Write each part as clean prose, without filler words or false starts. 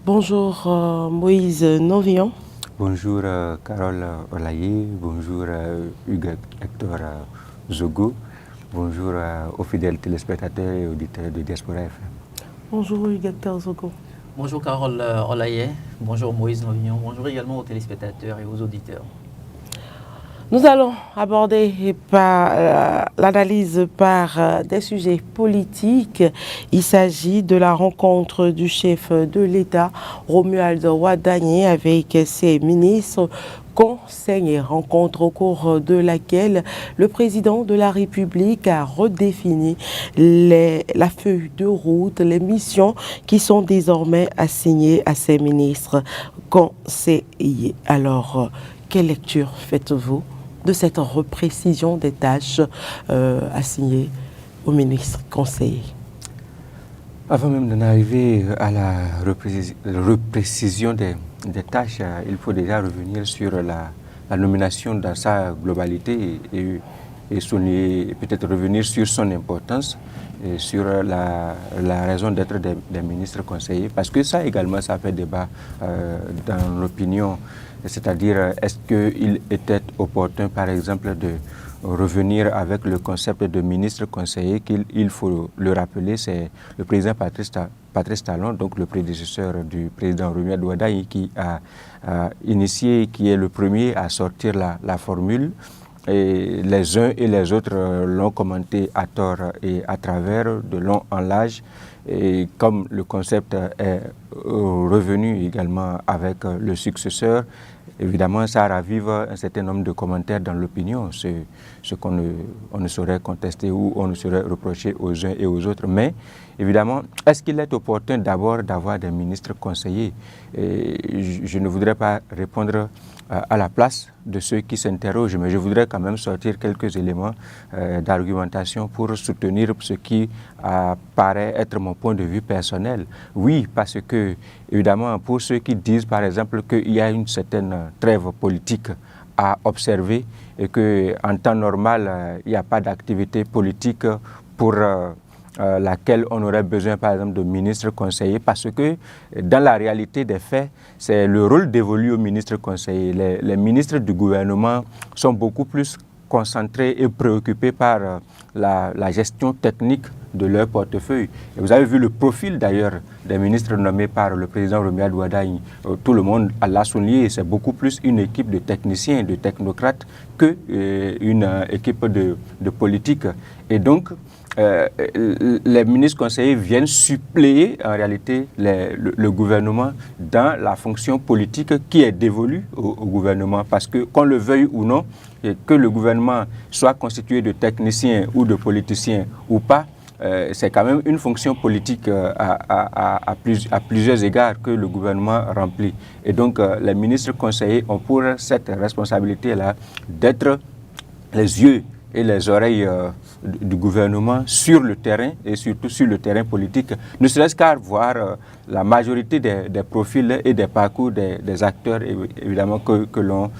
Bonjour Moïse Novillon. Bonjour Carole Olaye, bonjour Hugues Hector Zogo, bonjour aux fidèles téléspectateurs et auditeurs de Diaspora FM. Bonjour Hugues Hector Zogo. Bonjour Carole Olaye, bonjour Moïse Novillon, bonjour également aux téléspectateurs et aux auditeurs. Nous allons aborder l'analyse par des sujets politiques. Il s'agit de la rencontre du chef de l'État, Romuald Wadagné, avec ses ministres, conseillers. Rencontre au cours de laquelle le président de la République a redéfini la feuille de route, les missions qui sont désormais assignées à ses ministres conseillers. Alors, quelle lecture faites-vous de cette reprécision des tâches assignées aux ministres conseillers? Avant même d'en arriver à la reprécision des tâches, il faut déjà revenir sur la nomination dans sa globalité et peut-être revenir sur son importance et sur la raison d'être des ministres conseillers, parce que ça également, ça fait débat dans l'opinion. C'est-à-dire, est-ce qu'il était opportun, par exemple, de revenir avec le concept de ministre conseiller, qu'il faut le rappeler, c'est le président Patrice Talon, donc le prédécesseur du président Romuald Wadagné, qui a initié, qui est le premier à sortir la formule. Et les uns et les autres l'ont commenté à tort et à travers, de long en large. Et comme le concept est revenu également avec le successeur, évidemment, ça ravive un certain nombre de commentaires dans l'opinion, ce qu'on ne saurait contester ou on ne saurait reprocher aux uns et aux autres. Mais évidemment, est-ce qu'il est opportun d'abord d'avoir des ministres conseillers? Et je ne voudrais pas répondre à la place de ceux qui s'interrogent, mais je voudrais quand même sortir quelques éléments d'argumentation pour soutenir ce qui paraît être mon point de vue personnel. Oui, parce que, évidemment, pour ceux qui disent, par exemple, qu'il y a une certaine trêve politique à observer et qu'en temps normal, il n'y a pas d'activité politique pour laquelle on aurait besoin, par exemple, de ministres conseillers, parce que dans la réalité des faits, c'est le rôle dévolu aux ministres conseillers. Les ministres du gouvernement sont beaucoup plus concentrés et préoccupés par la gestion technique de leur portefeuille. Et vous avez vu le profil d'ailleurs des ministres nommés par le président Romuald Wadagné. Tout le monde l'a souligné, c'est beaucoup plus une équipe de techniciens, de technocrates qu'une équipe de politique. Et donc, les ministres conseillers viennent suppléer en réalité le gouvernement dans la fonction politique qui est dévolue au gouvernement, parce que qu'on le veuille ou non, que le gouvernement soit constitué de techniciens ou de politiciens ou pas, c'est quand même une fonction politique à plusieurs égards que le gouvernement remplit. Et donc les ministres conseillers ont pour cette responsabilité-là d'être les yeux et les oreilles du gouvernement sur le terrain et surtout sur le terrain politique, ne serait-ce qu'à voir la majorité des profils et des parcours des acteurs évidemment que l'on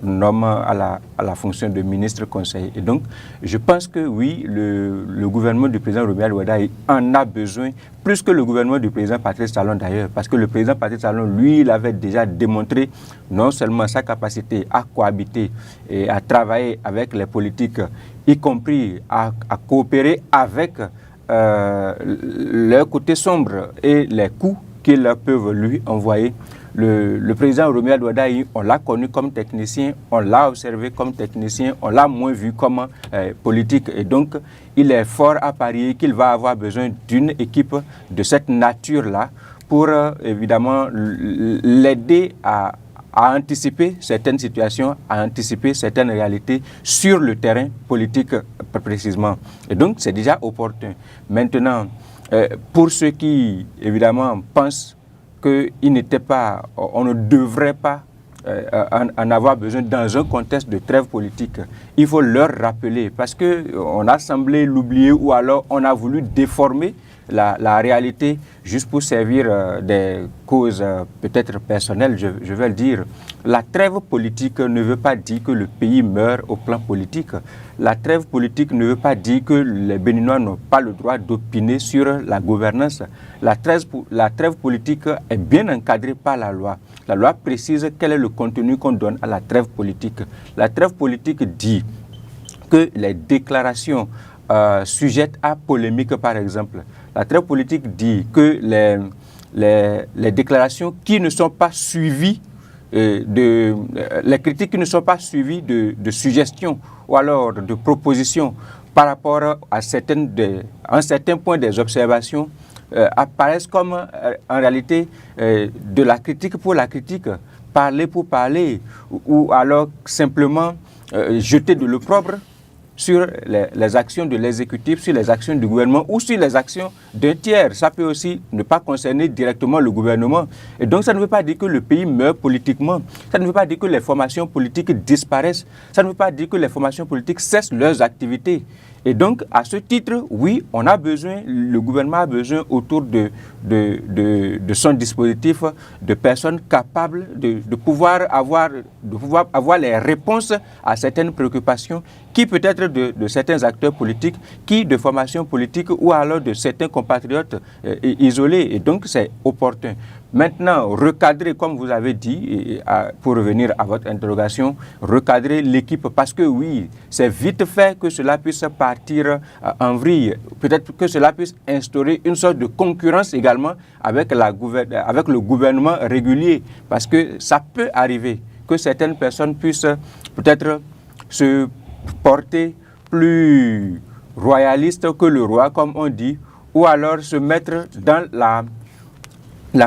nomme à la fonction de ministre conseiller. Et donc, je pense que oui, le gouvernement du président Romuald Wadagné en a besoin, plus que le gouvernement du président Patrice Talon d'ailleurs, parce que le président Patrice Talon, lui, il avait déjà démontré non seulement sa capacité à cohabiter et à travailler avec les politiques, y compris à coopérer avec leur côté sombre et les coups qu'ils peuvent lui envoyer. Le président Romuald Wadagné, on l'a connu comme technicien, on l'a observé comme technicien, on l'a moins vu comme politique. Et donc, il est fort à parier qu'il va avoir besoin d'une équipe de cette nature-là pour évidemment l'aider à anticiper certaines situations, à anticiper certaines réalités sur le terrain politique précisément. Et donc, c'est déjà opportun. Maintenant, pour ceux qui, évidemment, pensent qu'il n'était pas, on ne devrait pas en avoir besoin dans un contexte de trêve politique, il faut leur rappeler, parce qu'on a semblé l'oublier ou alors on a voulu déformer la réalité juste pour servir des causes peut-être personnelles, je vais le dire. La trêve politique ne veut pas dire que le pays meurt au plan politique. La trêve politique ne veut pas dire que les Béninois n'ont pas le droit d'opiner sur la gouvernance. La trêve politique est bien encadrée par la loi. La loi précise quel est le contenu qu'on donne à la trêve politique. La trêve politique dit que les déclarations sujettes à polémique, par exemple, la trêve politique dit que les déclarations qui ne sont pas suivies les critiques qui ne sont pas suivies de suggestions ou alors de propositions par rapport à un certain point des observations apparaissent comme en réalité de la critique pour la critique, parler pour parler, ou alors simplement jeter de l'opprobre sur les actions de l'exécutif, sur les actions du gouvernement ou sur les actions d'un tiers. Ça peut aussi ne pas concerner directement le gouvernement. Et donc ça ne veut pas dire que le pays meurt politiquement. Ça ne veut pas dire que les formations politiques disparaissent. Ça ne veut pas dire que les formations politiques cessent leurs activités. Et donc, à ce titre, oui, le gouvernement a besoin autour de son dispositif de personnes capables de pouvoir avoir les réponses à certaines préoccupations qui peut être de certains acteurs politiques, qui de formation politique ou alors de certains compatriotes isolés. Et donc, c'est opportun. Maintenant, recadrer, comme vous avez dit, pour revenir à votre interrogation, recadrer l'équipe, parce que oui, c'est vite fait que cela puisse partir en vrille. Peut-être que cela puisse instaurer une sorte de concurrence également avec le gouvernement régulier, parce que ça peut arriver que certaines personnes puissent peut-être se porter plus royalistes que le roi, comme on dit, ou alors se mettre dans la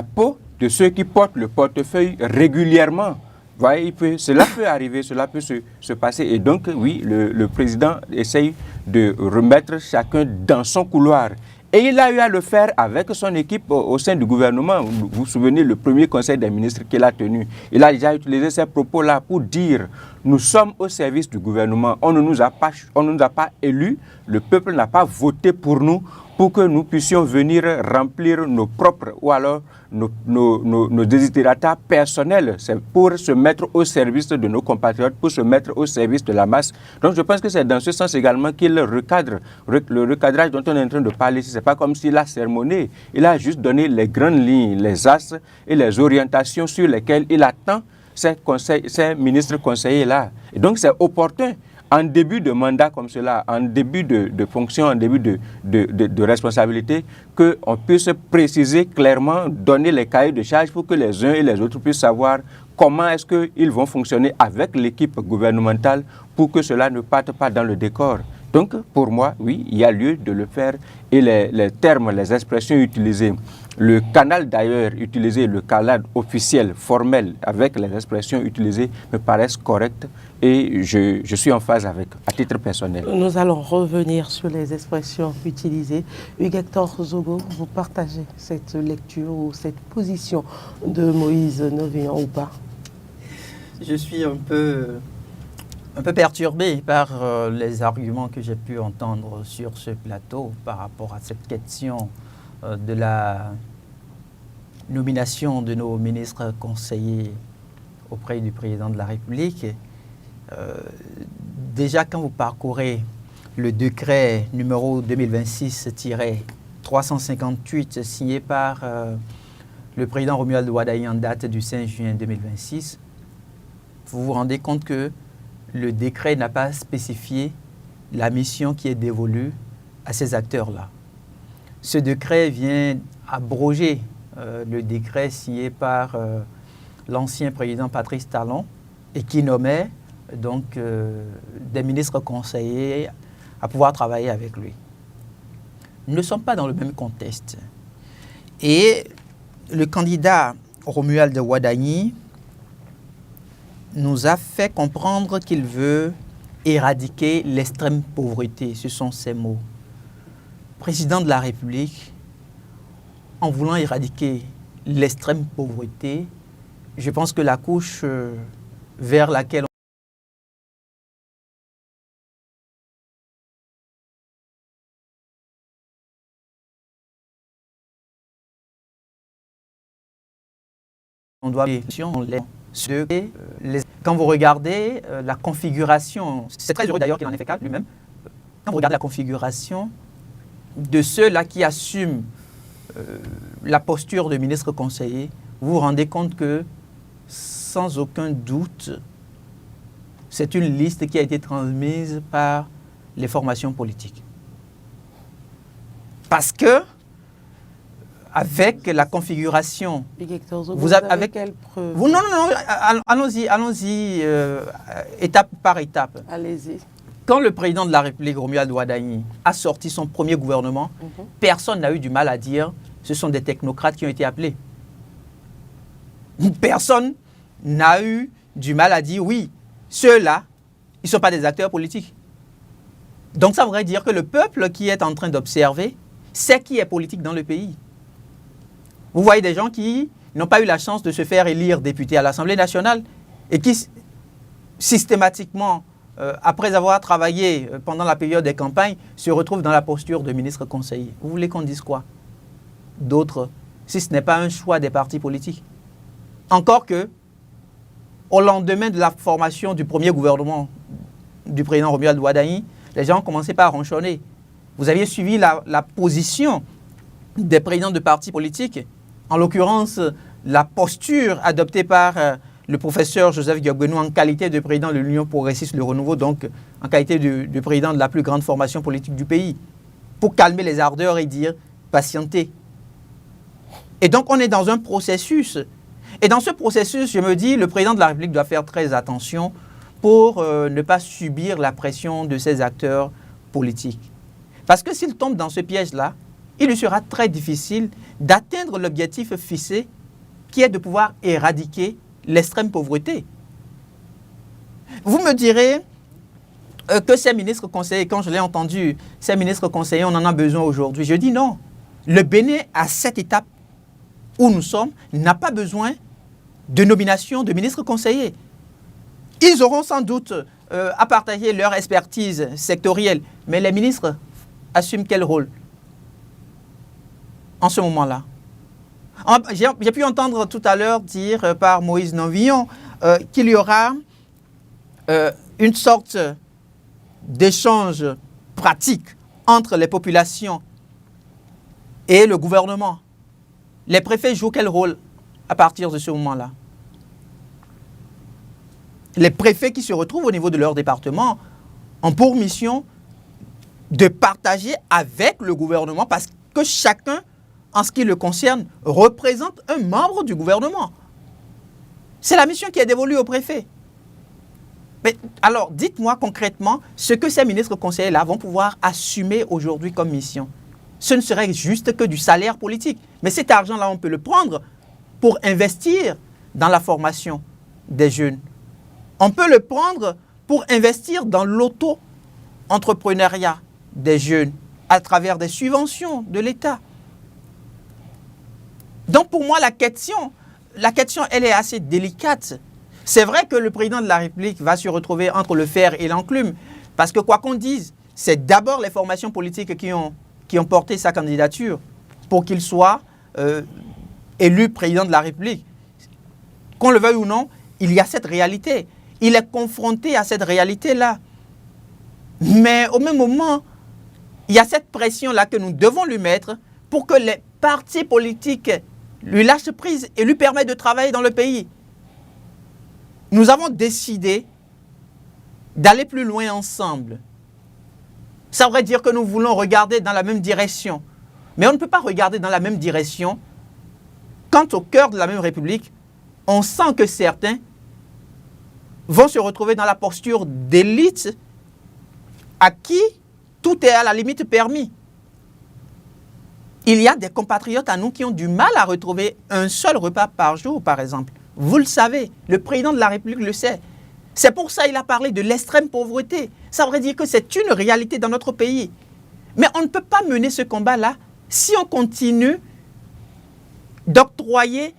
peau de ceux qui portent le portefeuille régulièrement. Vous voyez, cela peut arriver, cela peut se passer. Et donc, oui, le président essaye de remettre chacun dans son couloir. Et il a eu à le faire avec son équipe au sein du gouvernement. Vous vous souvenez, le premier conseil des ministres qu'il a tenu, il a déjà utilisé ces propos-là pour dire « Nous sommes au service du gouvernement, on ne nous a pas élus, le peuple n'a pas voté pour nous, pour que nous puissions venir remplir nos propres ou alors nos desiderata personnels. C'est pour se mettre au service de nos compatriotes, pour se mettre au service de la masse. Donc je pense que c'est dans ce sens également qu'il recadre. Le recadrage dont on est en train de parler ici, ce n'est pas comme s'il a sermonné. Il a juste donné les grandes lignes, les axes et les orientations sur lesquelles il attend ces ministres conseillers-là. Et donc c'est opportun. En début de mandat comme cela, en début de fonction, en début de responsabilité, qu'on puisse préciser clairement, donner les cahiers de charges pour que les uns et les autres puissent savoir comment est-ce qu'ils vont fonctionner avec l'équipe gouvernementale pour que cela ne parte pas dans le décor. Donc, pour moi, oui, il y a lieu de le faire et les termes, les expressions utilisées, le canal d'ailleurs utilisé, le canal officiel, formel, avec les expressions utilisées, me paraissent correctes et je suis en phase avec, à titre personnel. Nous allons revenir sur les expressions utilisées. Hugues-Hector Zogo, vous partagez cette lecture ou cette position de Moïse Novillon ou pas? Je suis un peu perturbé par les arguments que j'ai pu entendre sur ce plateau par rapport à cette question de la nomination de nos ministres conseillers auprès du président de la République. Déjà, quand vous parcourez le décret numéro 2026-358 signé par le président Romuald Wadayi en date du 5 juin 2026, vous vous rendez compte que le décret n'a pas spécifié la mission qui est dévolue à ces acteurs-là. Ce décret vient abroger le décret signé par l'ancien président Patrice Talon et qui nommait donc des ministres conseillers à pouvoir travailler avec lui. Nous ne sommes pas dans le même contexte. Et le candidat Romuald Wadayi nous a fait comprendre qu'il veut éradiquer l'extrême pauvreté. Ce sont ses mots. Président de la République, en voulant éradiquer l'extrême pauvreté, je pense que la couche vers laquelle on doit quand vous regardez la configuration, c'est très heureux d'ailleurs qu'il en ait fait cas lui-même, quand vous regardez la configuration de ceux-là qui assument la posture de ministre conseiller, vous vous rendez compte que sans aucun doute, c'est une liste qui a été transmise par les formations politiques. Parce que, avec la configuration, vous avez avec quelle preuve? Non, allons-y, étape par étape. Allez-y. Quand le président de la République, Romuald Ouaddaï, a sorti son premier gouvernement, personne n'a eu du mal à dire ce sont des technocrates qui ont été appelés. Personne n'a eu du mal à dire oui, ceux-là, ils ne sont pas des acteurs politiques. Donc ça voudrait dire que le peuple qui est en train d'observer sait qui est politique dans le pays. Vous voyez des gens qui n'ont pas eu la chance de se faire élire député à l'Assemblée nationale et qui systématiquement, après avoir travaillé pendant la période des campagnes, se retrouvent dans la posture de ministre conseiller. Vous voulez qu'on dise quoi d'autre, si ce n'est pas un choix des partis politiques? Encore que, au lendemain de la formation du premier gouvernement du président Romuald Ouaddaï, les gens ont commencé par ronchonner. Vous aviez suivi la position des présidents de partis politiques, en l'occurrence la posture adoptée par le professeur Joseph Diogbenou en qualité de président de l'Union progressiste Le Renouveau, donc en qualité de président de la plus grande formation politique du pays, pour calmer les ardeurs et dire patientez. Et donc on est dans un processus. Et dans ce processus, je me dis, le président de la République doit faire très attention pour ne pas subir la pression de ces acteurs politiques. Parce que s'il tombe dans ce piège-là, il lui sera très difficile d'atteindre l'objectif fixé qui est de pouvoir éradiquer l'extrême pauvreté. Vous me direz que ces ministres conseillers, quand je l'ai entendu, ces ministres conseillers, on en a besoin aujourd'hui. Je dis non. Le Bénin, à cette étape où nous sommes, n'a pas besoin de nomination de ministres conseillers. Ils auront sans doute à partager leur expertise sectorielle, mais les ministres assument quel rôle en ce moment-là? J'ai pu entendre tout à l'heure dire par Moïse Nanvillon qu'il y aura une sorte d'échange pratique entre les populations et le gouvernement. Les préfets jouent quel rôle à partir de ce moment-là? Les préfets qui se retrouvent au niveau de leur département ont pour mission de partager avec le gouvernement parce que chacun, en ce qui le concerne, représente un membre du gouvernement. C'est la mission qui est dévolue au préfet. Mais alors, dites-moi concrètement ce que ces ministres conseillers-là vont pouvoir assumer aujourd'hui comme mission. Ce ne serait juste que du salaire politique. Mais cet argent-là, on peut le prendre pour investir dans la formation des jeunes. On peut le prendre pour investir dans l'auto-entrepreneuriat des jeunes à travers des subventions de l'État. Donc pour moi, la question, elle est assez délicate. C'est vrai que le président de la République va se retrouver entre le fer et l'enclume. Parce que quoi qu'on dise, c'est d'abord les formations politiques qui ont porté sa candidature pour qu'il soit élu président de la République. Qu'on le veuille ou non, il y a cette réalité. Il est confronté à cette réalité-là. Mais au même moment, il y a cette pression-là que nous devons lui mettre pour que les partis politiques lui lâchent prise et lui permettent de travailler dans le pays. Nous avons décidé d'aller plus loin ensemble. Ça voudrait dire que nous voulons regarder dans la même direction. Mais on ne peut pas regarder dans la même direction quand au cœur de la même République, on sent que certains vont se retrouver dans la posture d'élite à qui tout est à la limite permis. Il y a des compatriotes à nous qui ont du mal à retrouver un seul repas par jour, par exemple. Vous le savez, le président de la République le sait. C'est pour ça qu'il a parlé de l'extrême pauvreté. Ça voudrait dire que c'est une réalité dans notre pays. Mais on ne peut pas mener ce combat-là si on continue d'octroyer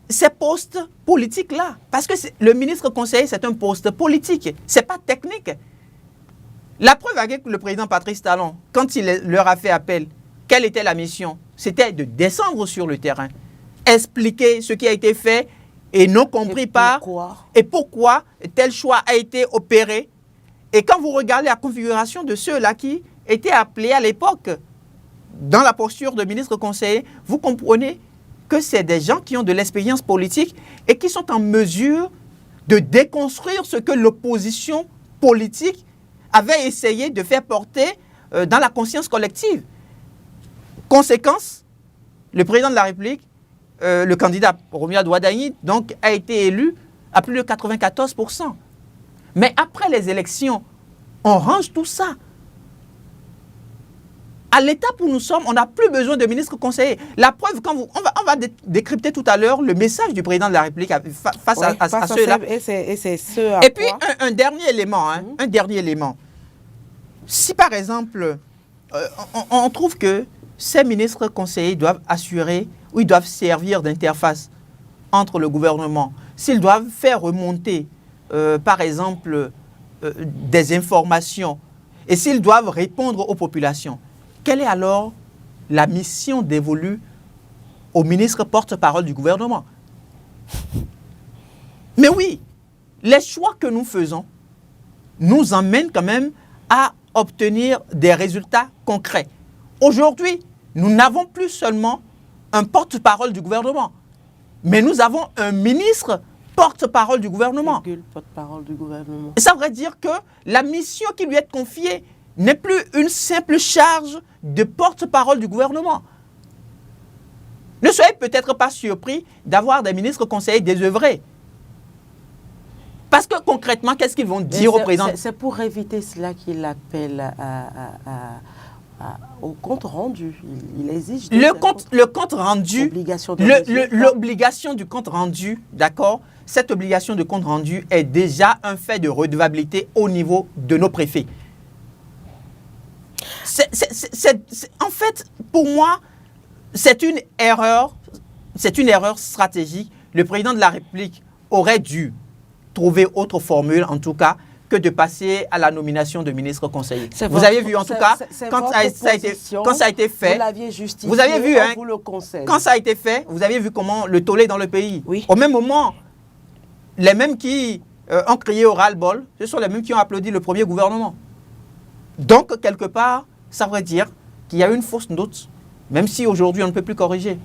ces postes politiques-là. Parce que le ministre conseiller, c'est un poste politique. Ce n'est pas technique. La preuve avec le président Patrice Talon, quand il leur a fait appel, quelle était la mission? C'était de descendre sur le terrain, expliquer ce qui a été fait et non compris pourquoi tel choix a été opéré. Et quand vous regardez la configuration de ceux-là qui étaient appelés à l'époque dans la posture de ministre conseiller, vous comprenez que c'est des gens qui ont de l'expérience politique et qui sont en mesure de déconstruire ce que l'opposition politique avait essayé de faire porter dans la conscience collective. Conséquence, le président de la République, le candidat Romuald Ouaddaï, donc, a été élu à plus de 94%. Mais après les élections, on range tout ça. À l'étape où nous sommes, on n'a plus besoin de ministre conseiller. La preuve, quand on va décrypter tout à l'heure le message du président de la République face à ceux-là. Et puis, un dernier élément. Un dernier élément. Si, par exemple, on trouve que ces ministres conseillers doivent assurer ou ils doivent servir d'interface entre le gouvernement, s'ils doivent faire remonter, par exemple, des informations et s'ils doivent répondre aux populations, quelle est alors la mission dévolue au ministre porte-parole du gouvernement? Mais oui, les choix que nous faisons nous emmènent quand même à obtenir des résultats concrets. Aujourd'hui, nous n'avons plus seulement un porte-parole du gouvernement, mais nous avons un ministre porte-parole du gouvernement. Porte-parole du gouvernement. Ça veut dire que la mission qui lui est confiée n'est plus une simple charge de porte-parole du gouvernement. Ne soyez peut-être pas surpris d'avoir des ministres conseillers désœuvrés. Parce que concrètement, qu'est-ce qu'ils vont dire au président? C'est pour éviter cela qu'il appelle au compte rendu. Il exige le compte rendu, l'obligation du compte rendu, d'accord? Cette obligation de compte rendu est déjà un fait de redevabilité au niveau de nos préfets. En fait, pour moi, c'est une erreur stratégique. Le président de la République aurait dû trouver autre formule, en tout cas, que de passer à la nomination de ministres conseillers. Vous avez vu, en tout cas, quand ça a été fait, vous l'aviez justifié, vous avez vu, vous le conseille. Quand ça a été fait, vous avez vu comment le tollé dans le pays. Oui. Au même moment, les mêmes qui ont crié au ras-le-bol, ce sont les mêmes qui ont applaudi le premier gouvernement. Donc, quelque part, ça veut dire qu'il y a une fausse note, même si aujourd'hui on ne peut plus corriger.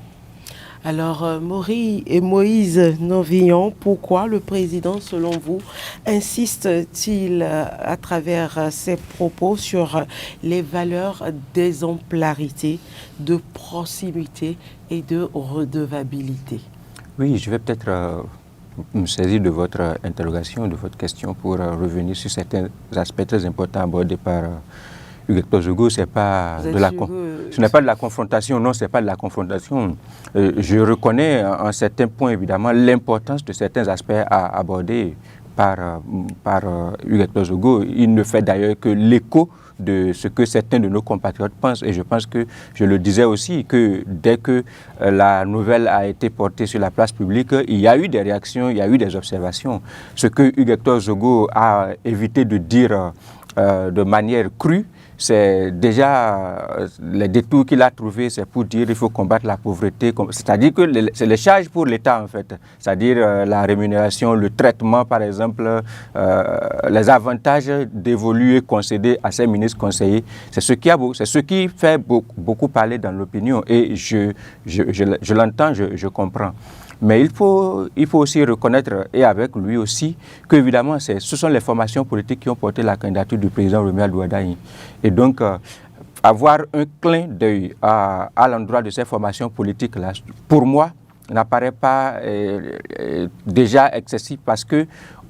Alors, Moïse Novillon, pourquoi le président, selon vous, insiste-t-il à travers ses propos sur les valeurs d'exemplarité, de proximité et de redevabilité? Oui, je vais peut-être me saisir de votre interrogation, de votre question pour revenir sur certains aspects très importants abordés par Hugues Zogo. Ce n'est pas de la confrontation, non, ce n'est pas de la confrontation. Je reconnais en certains points, évidemment, l'importance de certains aspects à aborder par Hugues Zogo. Il ne fait d'ailleurs que l'écho de ce que certains de nos compatriotes pensent. Et je pense que, je le disais aussi, que dès que la nouvelle a été portée sur la place publique, il y a eu des réactions, il y a eu des observations. Ce que Hugues Zogo a évité de dire de manière crue, c'est déjà les détours qu'il a trouvés, c'est pour dire qu'il faut combattre la pauvreté. C'est-à-dire que c'est les charges pour l'État, en fait. C'est-à-dire la rémunération, le traitement, par exemple, les avantages dévolus et concédés à ces ministres conseillers. C'est ce qui fait beaucoup parler dans l'opinion. Et je l'entends, je comprends. Mais il faut aussi reconnaître, et avec lui aussi, qu'évidemment, ce sont les formations politiques qui ont porté la candidature du président Romuald Ouaddaï. Et donc, avoir un clin d'œil à l'endroit de ces formations politiques-là, pour moi, n'apparaît pas déjà excessif parce que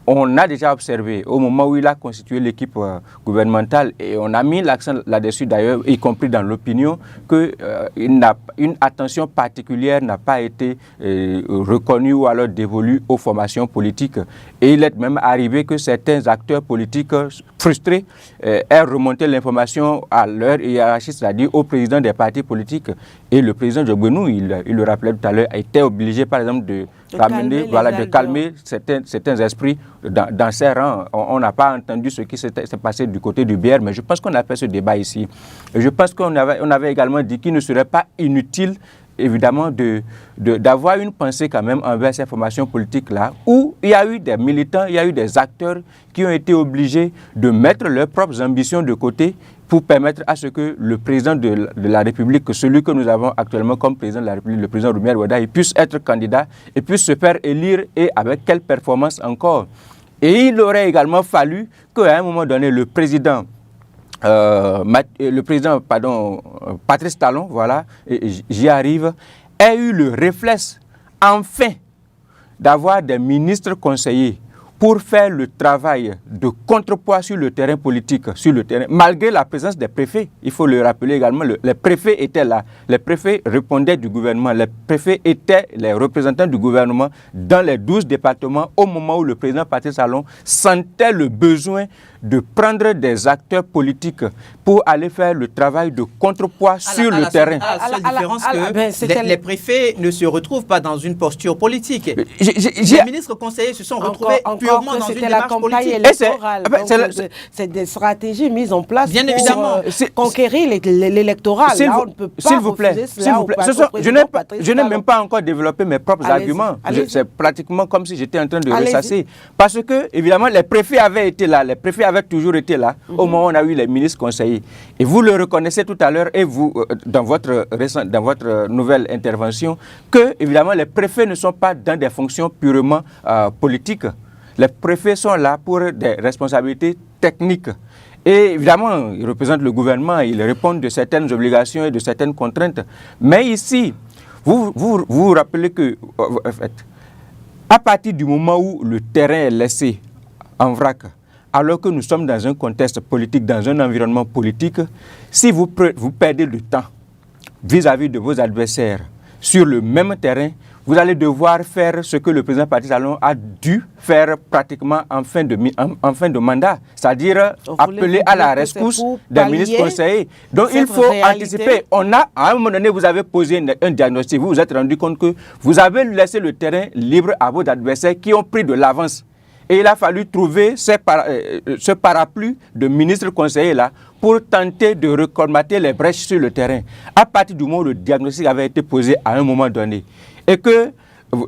on a déjà observé au moment où il a constitué l'équipe gouvernementale, et on a mis l'accent là-dessus d'ailleurs, y compris dans l'opinion, qu'une attention particulière n'a pas été reconnue ou alors dévolue aux formations politiques. Et il est même arrivé que certains acteurs politiques frustrés aient remonté l'information à leur hiérarchie, c'est-à-dire au président des partis politiques. Et le président Jobbenou, il le rappelait tout à l'heure, a été obligé par exemple de calmer certains esprits dans ses rangs. On n'a pas entendu ce qui s'est passé du côté du BR, mais je pense qu'on a fait ce débat ici. Et je pense qu'on avait également dit qu'il ne serait pas inutile évidemment d'avoir une pensée quand même envers ces formations politiques-là, où il y a eu des militants, il y a eu des acteurs qui ont été obligés de mettre leurs propres ambitions de côté pour permettre à ce que le président de la République, celui que nous avons actuellement comme président de la République, le président Romuald Wadaye, puisse être candidat et puisse se faire élire, et avec quelle performance encore. Et il aurait également fallu qu'à un moment donné, le président Patrice Talon, voilà, j'y arrive, ait eu le réflexe, enfin, d'avoir des ministres conseillers pour faire le travail de contrepoids sur le terrain politique, malgré la présence des préfets. Il faut le rappeler également, les préfets étaient là, les préfets répondaient du gouvernement, les préfets étaient les représentants du gouvernement dans les 12 départements au moment où le président Patrice Talon sentait le besoin de prendre des acteurs politiques pour aller faire le travail de contrepoids sur le terrain. La seule différence que les préfets ne se retrouvent pas dans une posture politique. Les ministres conseillers se sont retrouvés purement dans une démarche politique. Électorale. C'est des stratégies mises en place bien pour évidemment. Conquérir l'électorat. Là, on ne peut pas s'il vous plaît, je n'ai même pas encore développé mes propres arguments. C'est pratiquement comme si j'étais en train de ressasser. Parce que, évidemment, les préfets avaient été là. Les préfets avaient toujours été là au moment où on a eu les ministres conseillers. Et vous le reconnaissez tout à l'heure, et vous, dans votre nouvelle intervention, que, évidemment, les préfets ne sont pas dans des fonctions purement politiques. Les préfets sont là pour des responsabilités techniques. Et évidemment, ils représentent le gouvernement, ils répondent de certaines obligations et de certaines contraintes. Mais ici, vous rappelez que, en fait, à partir du moment où le terrain est laissé en vrac, alors que nous sommes dans un contexte politique, dans un environnement politique, si vous perdez du temps vis-à-vis de vos adversaires sur le même terrain, vous allez devoir faire ce que le président Patrice Talon a dû faire pratiquement en fin de mandat, c'est-à-dire appeler à la rescousse des ministres conseillers. Donc il faut anticiper. À un moment donné, vous avez posé un diagnostic, vous vous êtes rendu compte que vous avez laissé le terrain libre à vos adversaires qui ont pris de l'avance. Et il a fallu trouver ce parapluie de ministres conseillers-là pour tenter de recolmater les brèches sur le terrain. À partir du moment où le diagnostic avait été posé à un moment donné, et que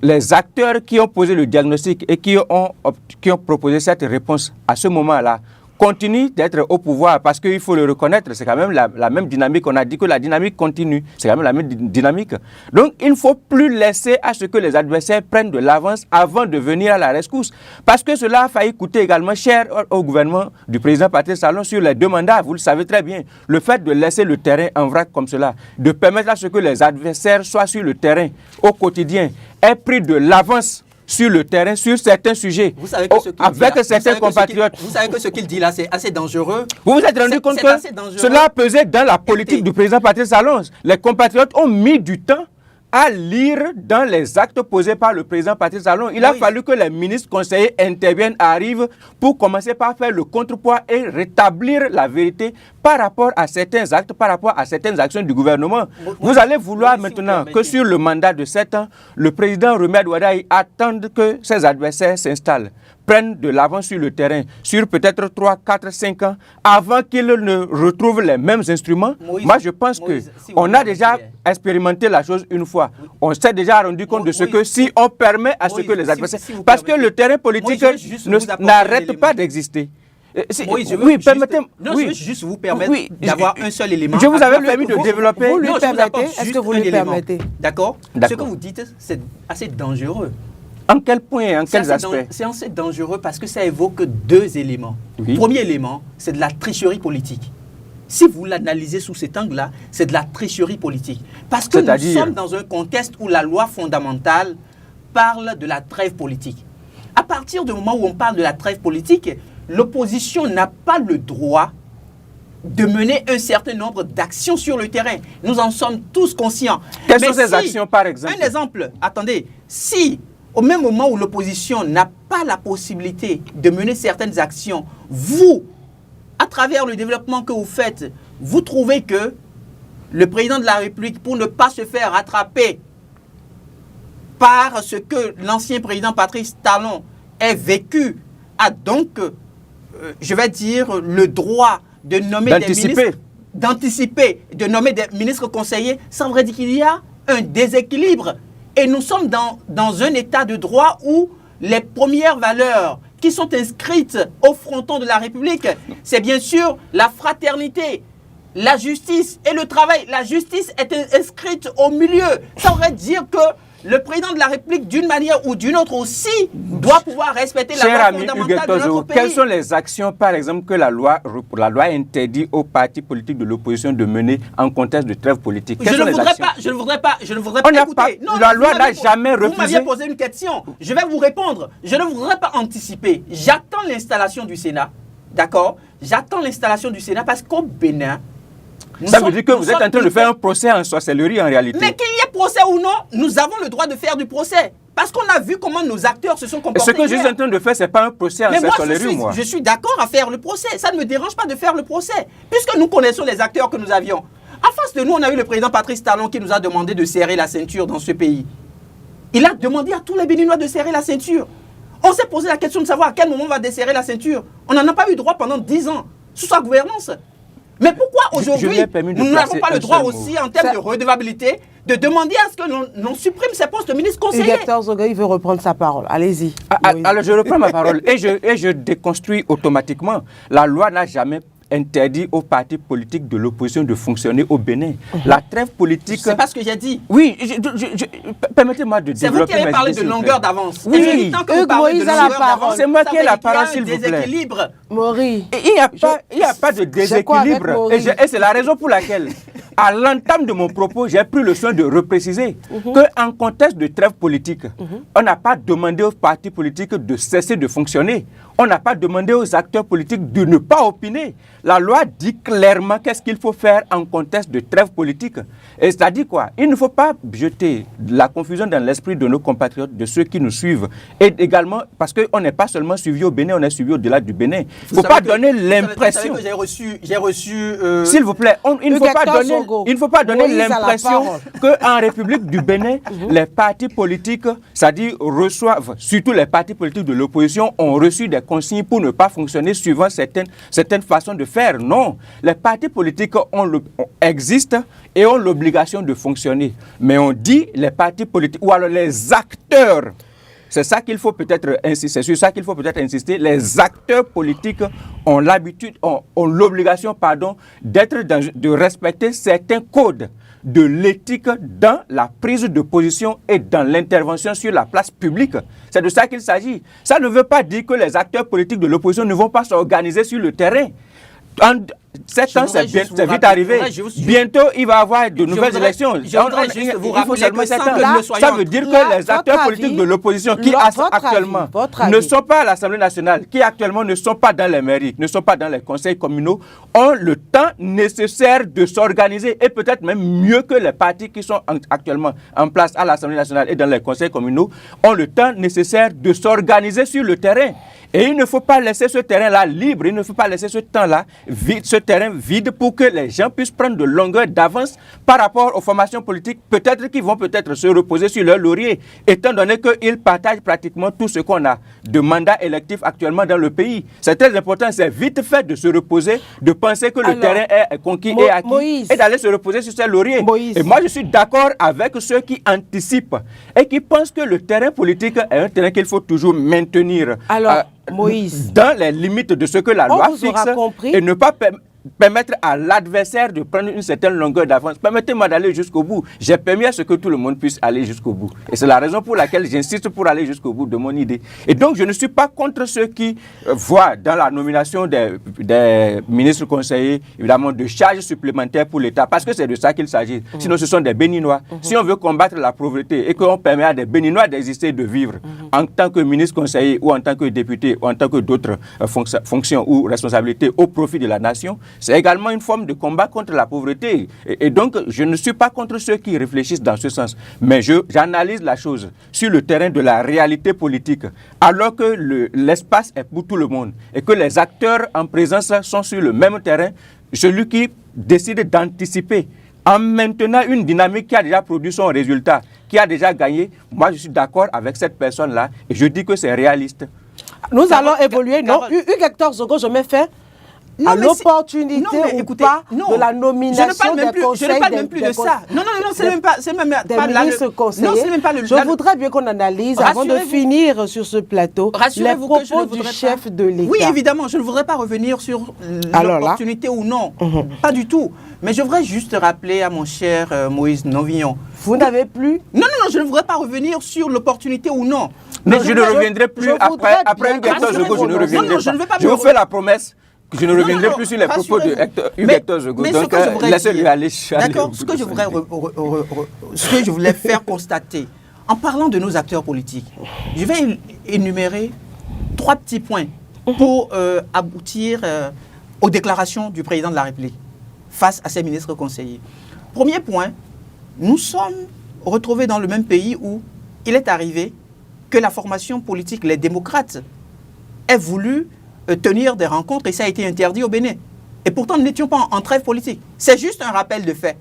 les acteurs qui ont posé le diagnostic et qui ont proposé cette réponse à ce moment-là continuent d'être au pouvoir, parce qu'il faut le reconnaître, c'est quand même la même dynamique. On a dit que la dynamique continue, c'est quand même la même dynamique. Donc il ne faut plus laisser à ce que les adversaires prennent de l'avance avant de venir à la rescousse, parce que cela a failli coûter également cher au gouvernement du président Patrice Talon sur les 2 mandats, vous le savez très bien. Le fait de laisser le terrain en vrac comme cela, de permettre à ce que les adversaires soient sur le terrain au quotidien, aient pris de l'avance sur le terrain, sur certains sujets, vous savez que avec certains compatriotes. Vous savez que ce qu'il dit là, c'est assez dangereux. Vous vous êtes rendu compte que cela a pesé dans la politique du président Patrice Talon. Les compatriotes ont mis du temps à lire dans les actes posés par le président Patrice Talon. Il a fallu que les ministres conseillers interviennent, arrivent pour commencer par faire le contrepoids et rétablir la vérité par rapport à certains actes, par rapport à certaines actions du gouvernement. Vous allez vouloir maintenant que sur le mandat de 7 ans, le président Romuald Wadaye attende que ses adversaires s'installent, prennent de l'avance sur le terrain, sur peut-être 3, 4, 5 ans, avant qu'ils ne retrouvent les mêmes instruments. Moi, je pense qu'on a déjà expérimenté la chose une fois. On s'est déjà rendu compte de ce que si on permet à ce que les adversaires... Parce que le terrain politique n'arrête pas d'exister. Moïse, je veux juste vous permettre d'avoir un seul élément. Je vous avais permis de développer... Vous lui permettez? Est-ce que vous lui permettez? D'accord. Ce que vous dites, c'est assez dangereux. En quel point, en quels aspects? C'est assez dangereux parce que ça évoque 2 éléments. Le premier élément, c'est de la tricherie politique. Si vous l'analysez sous cet angle-là, c'est de la tricherie politique. Parce que nous sommes dans un contexte où la loi fondamentale parle de la trêve politique. À partir du moment où on parle de la trêve politique, l'opposition n'a pas le droit de mener un certain nombre d'actions sur le terrain. Nous en sommes tous conscients. Quelles sont ces actions, par exemple? Un exemple, attendez, si au même moment où l'opposition n'a pas la possibilité de mener certaines actions, vous, à travers le développement que vous faites, vous trouvez que le président de la République, pour ne pas se faire rattraper par ce que l'ancien président Patrice Talon a vécu, a donc, je vais dire, le droit de nommer des ministres, d'anticiper, de nommer des ministres conseillers, ça veut dire qu'il y a un déséquilibre. Et nous sommes dans un état de droit où les premières valeurs qui sont inscrites au fronton de la République, c'est bien sûr la fraternité, la justice et le travail. La justice est inscrite au milieu. Ça voudrait dire que le président de la République, d'une manière ou d'une autre aussi, doit pouvoir respecter la loi fondamentale de notre pays. Quelles sont les actions, par exemple, que la loi interdit aux partis politiques de l'opposition de mener en contexte de trêve politique? Je ne voudrais pas. Écoutez, la loi n'a jamais refusé. Vous m'aviez posé une question. Je vais vous répondre. Je ne voudrais pas anticiper. J'attends l'installation du Sénat. D'accord? J'attends l'installation du Sénat parce qu'au Bénin, ça veut dire que vous êtes en train de faire un procès en sorcellerie en réalité. Mais qu'il y ait procès ou non, nous avons le droit de faire du procès. Parce qu'on a vu comment nos acteurs se sont comportés. Et ce que je suis en train de faire, ce n'est pas un procès en sorcellerie, moi. Je suis d'accord à faire le procès. Ça ne me dérange pas de faire le procès. Puisque nous connaissons les acteurs que nous avions. En face de nous, on a eu le président Patrice Talon qui nous a demandé de serrer la ceinture dans ce pays. Il a demandé à tous les Béninois de serrer la ceinture. On s'est posé la question de savoir à quel moment on va desserrer la ceinture. On n'en a pas eu droit pendant 10 ans, sous sa gouvernance. Mais pourquoi aujourd'hui, nous n'avons pas le droit aussi, en termes de redevabilité, de demander à ce que l'on supprime ces postes de ministre conseiller? Hector Zogoï veut reprendre sa parole. Allez-y. Alors je reprends ma parole et je déconstruis automatiquement. La loi n'a jamais interdit aux partis politiques de l'opposition de fonctionner au Bénin. La trêve politique... C'est pas ce que j'ai dit. Oui, permettez-moi de développer... C'est vous qui avez parlé de longueur d'avance. Oui, c'est moi qui ai la parole, s'il vous plaît. Maurice. Il n'y a pas de déséquilibre. Et c'est la raison pour laquelle, à l'entame de mon propos, j'ai pris le soin de repréciser qu'en contexte de trêve politique, on n'a pas demandé aux partis politiques de cesser de fonctionner. On n'a pas demandé aux acteurs politiques de ne pas opiner. La loi dit clairement qu'est-ce qu'il faut faire en contexte de trêve politique. Et c'est-à-dire quoi? Il ne faut pas jeter la confusion dans l'esprit de nos compatriotes, de ceux qui nous suivent. Et également, parce qu'on n'est pas seulement suivi au Bénin, on est suivi au-delà du Bénin. Il ne faut pas donner l'impression... J'ai reçu... S'il vous plaît, il ne faut pas donner l'impression qu'en République du Bénin, les partis politiques, c'est-à-dire reçoivent, surtout les partis politiques de l'opposition, ont reçu des consignes pour ne pas fonctionner suivant certaines façons de faire. Non, les partis politiques existent et ont l'obligation de fonctionner. Mais on dit les partis politiques, ou alors les acteurs, c'est ça qu'il faut peut-être insister, c'est sur ça qu'il faut peut-être insister, les acteurs politiques ont l'habitude, ont l'obligation, de respecter certains codes de l'éthique dans la prise de position et dans l'intervention sur la place publique. C'est de ça qu'il s'agit. Ça ne veut pas dire que les acteurs politiques de l'opposition ne vont pas s'organiser sur le terrain. 7 ans, c'est vite arrivé. Bientôt, il va y avoir de nouvelles élections. Il faut seulement 7 ans. Ça veut dire que les acteurs politiques de l'opposition qui actuellement ne sont pas à l'Assemblée nationale, qui actuellement ne sont pas dans les mairies, ne sont pas dans les conseils communaux, ont le temps nécessaire de s'organiser et peut-être même mieux que les partis qui sont actuellement en place à l'Assemblée nationale et dans les conseils communaux, ont le temps nécessaire de s'organiser sur le terrain. Et il ne faut pas laisser ce terrain-là libre, il ne faut pas laisser ce temps-là vide, ce terrain vide pour que les gens puissent prendre de longueur d'avance par rapport aux formations politiques, peut-être qu'ils vont peut-être se reposer sur leur laurier, étant donné qu'ils partagent pratiquement tout ce qu'on a de mandats électifs actuellement dans le pays. C'est très important, c'est vite fait de se reposer, de penser que le terrain est conquis et acquis, Moïse, et d'aller se reposer sur ses lauriers. Et moi, je suis d'accord avec ceux qui anticipent et qui pensent que le terrain politique est un terrain qu'il faut toujours maintenir. Alors, Moïse, dans les limites de ce que la loi fixe et ne pas permettre à l'adversaire de prendre une certaine longueur d'avance. Permettez-moi d'aller jusqu'au bout. J'ai permis à ce que tout le monde puisse aller jusqu'au bout. Et c'est la raison pour laquelle j'insiste pour aller jusqu'au bout de mon idée. Et donc, je ne suis pas contre ceux qui voient dans la nomination des ministres conseillers, évidemment, de charges supplémentaires pour l'État, parce que c'est de ça qu'il s'agit. Sinon, ce sont des Béninois. Si on veut combattre la pauvreté et qu'on permet à des Béninois d'exister, de vivre en tant que ministre conseiller ou en tant que député ou en tant que d'autres fonctions ou responsabilités au profit de la nation, c'est également une forme de combat contre la pauvreté. Et donc, je ne suis pas contre ceux qui réfléchissent dans ce sens. Mais j'analyse la chose sur le terrain de la réalité politique, alors que l'espace est pour tout le monde et que les acteurs en présence sont sur le même terrain. Celui qui décide d'anticiper en maintenant une dynamique qui a déjà produit son résultat, qui a déjà gagné, moi je suis d'accord avec cette personne-là et je dis que c'est réaliste. Nous allons évoluer. Non, Hugues Hector Zogo, je mets fin à l'opportunité ou pas de la nomination des conseils. Je ne parle même plus de ça. Non, c'est même pas là. Non, c'est même pas le. Je voudrais bien qu'on analyse, avant de finir sur ce plateau, les propos du chef de l'État. Oui, évidemment, je ne voudrais pas revenir sur l'opportunité ou non. Pas du tout. Mais je voudrais juste rappeler à mon cher Moïse Novillon. Vous n'avez plus? Non, je ne voudrais pas revenir sur l'opportunité ou non. Mais je ne reviendrai plus après Hubert Zogo, je ne reviendrai pas. Je vous fais la promesse que je ne reviendrai plus sur les propos de Hubert Zogo. Donc, laissez-lui aller. D'accord, ce que je voulais faire constater, en parlant de nos acteurs politiques, je vais énumérer 3 petits points pour aboutir aux déclarations du président de la République face à ses ministres conseillers. Premier point, nous sommes retrouvés dans le même pays où il est arrivé que la formation politique, les démocrates, ait voulu tenir des rencontres et ça a été interdit au Bénin. Et pourtant, nous n'étions pas en trêve politique. C'est juste un rappel de fait.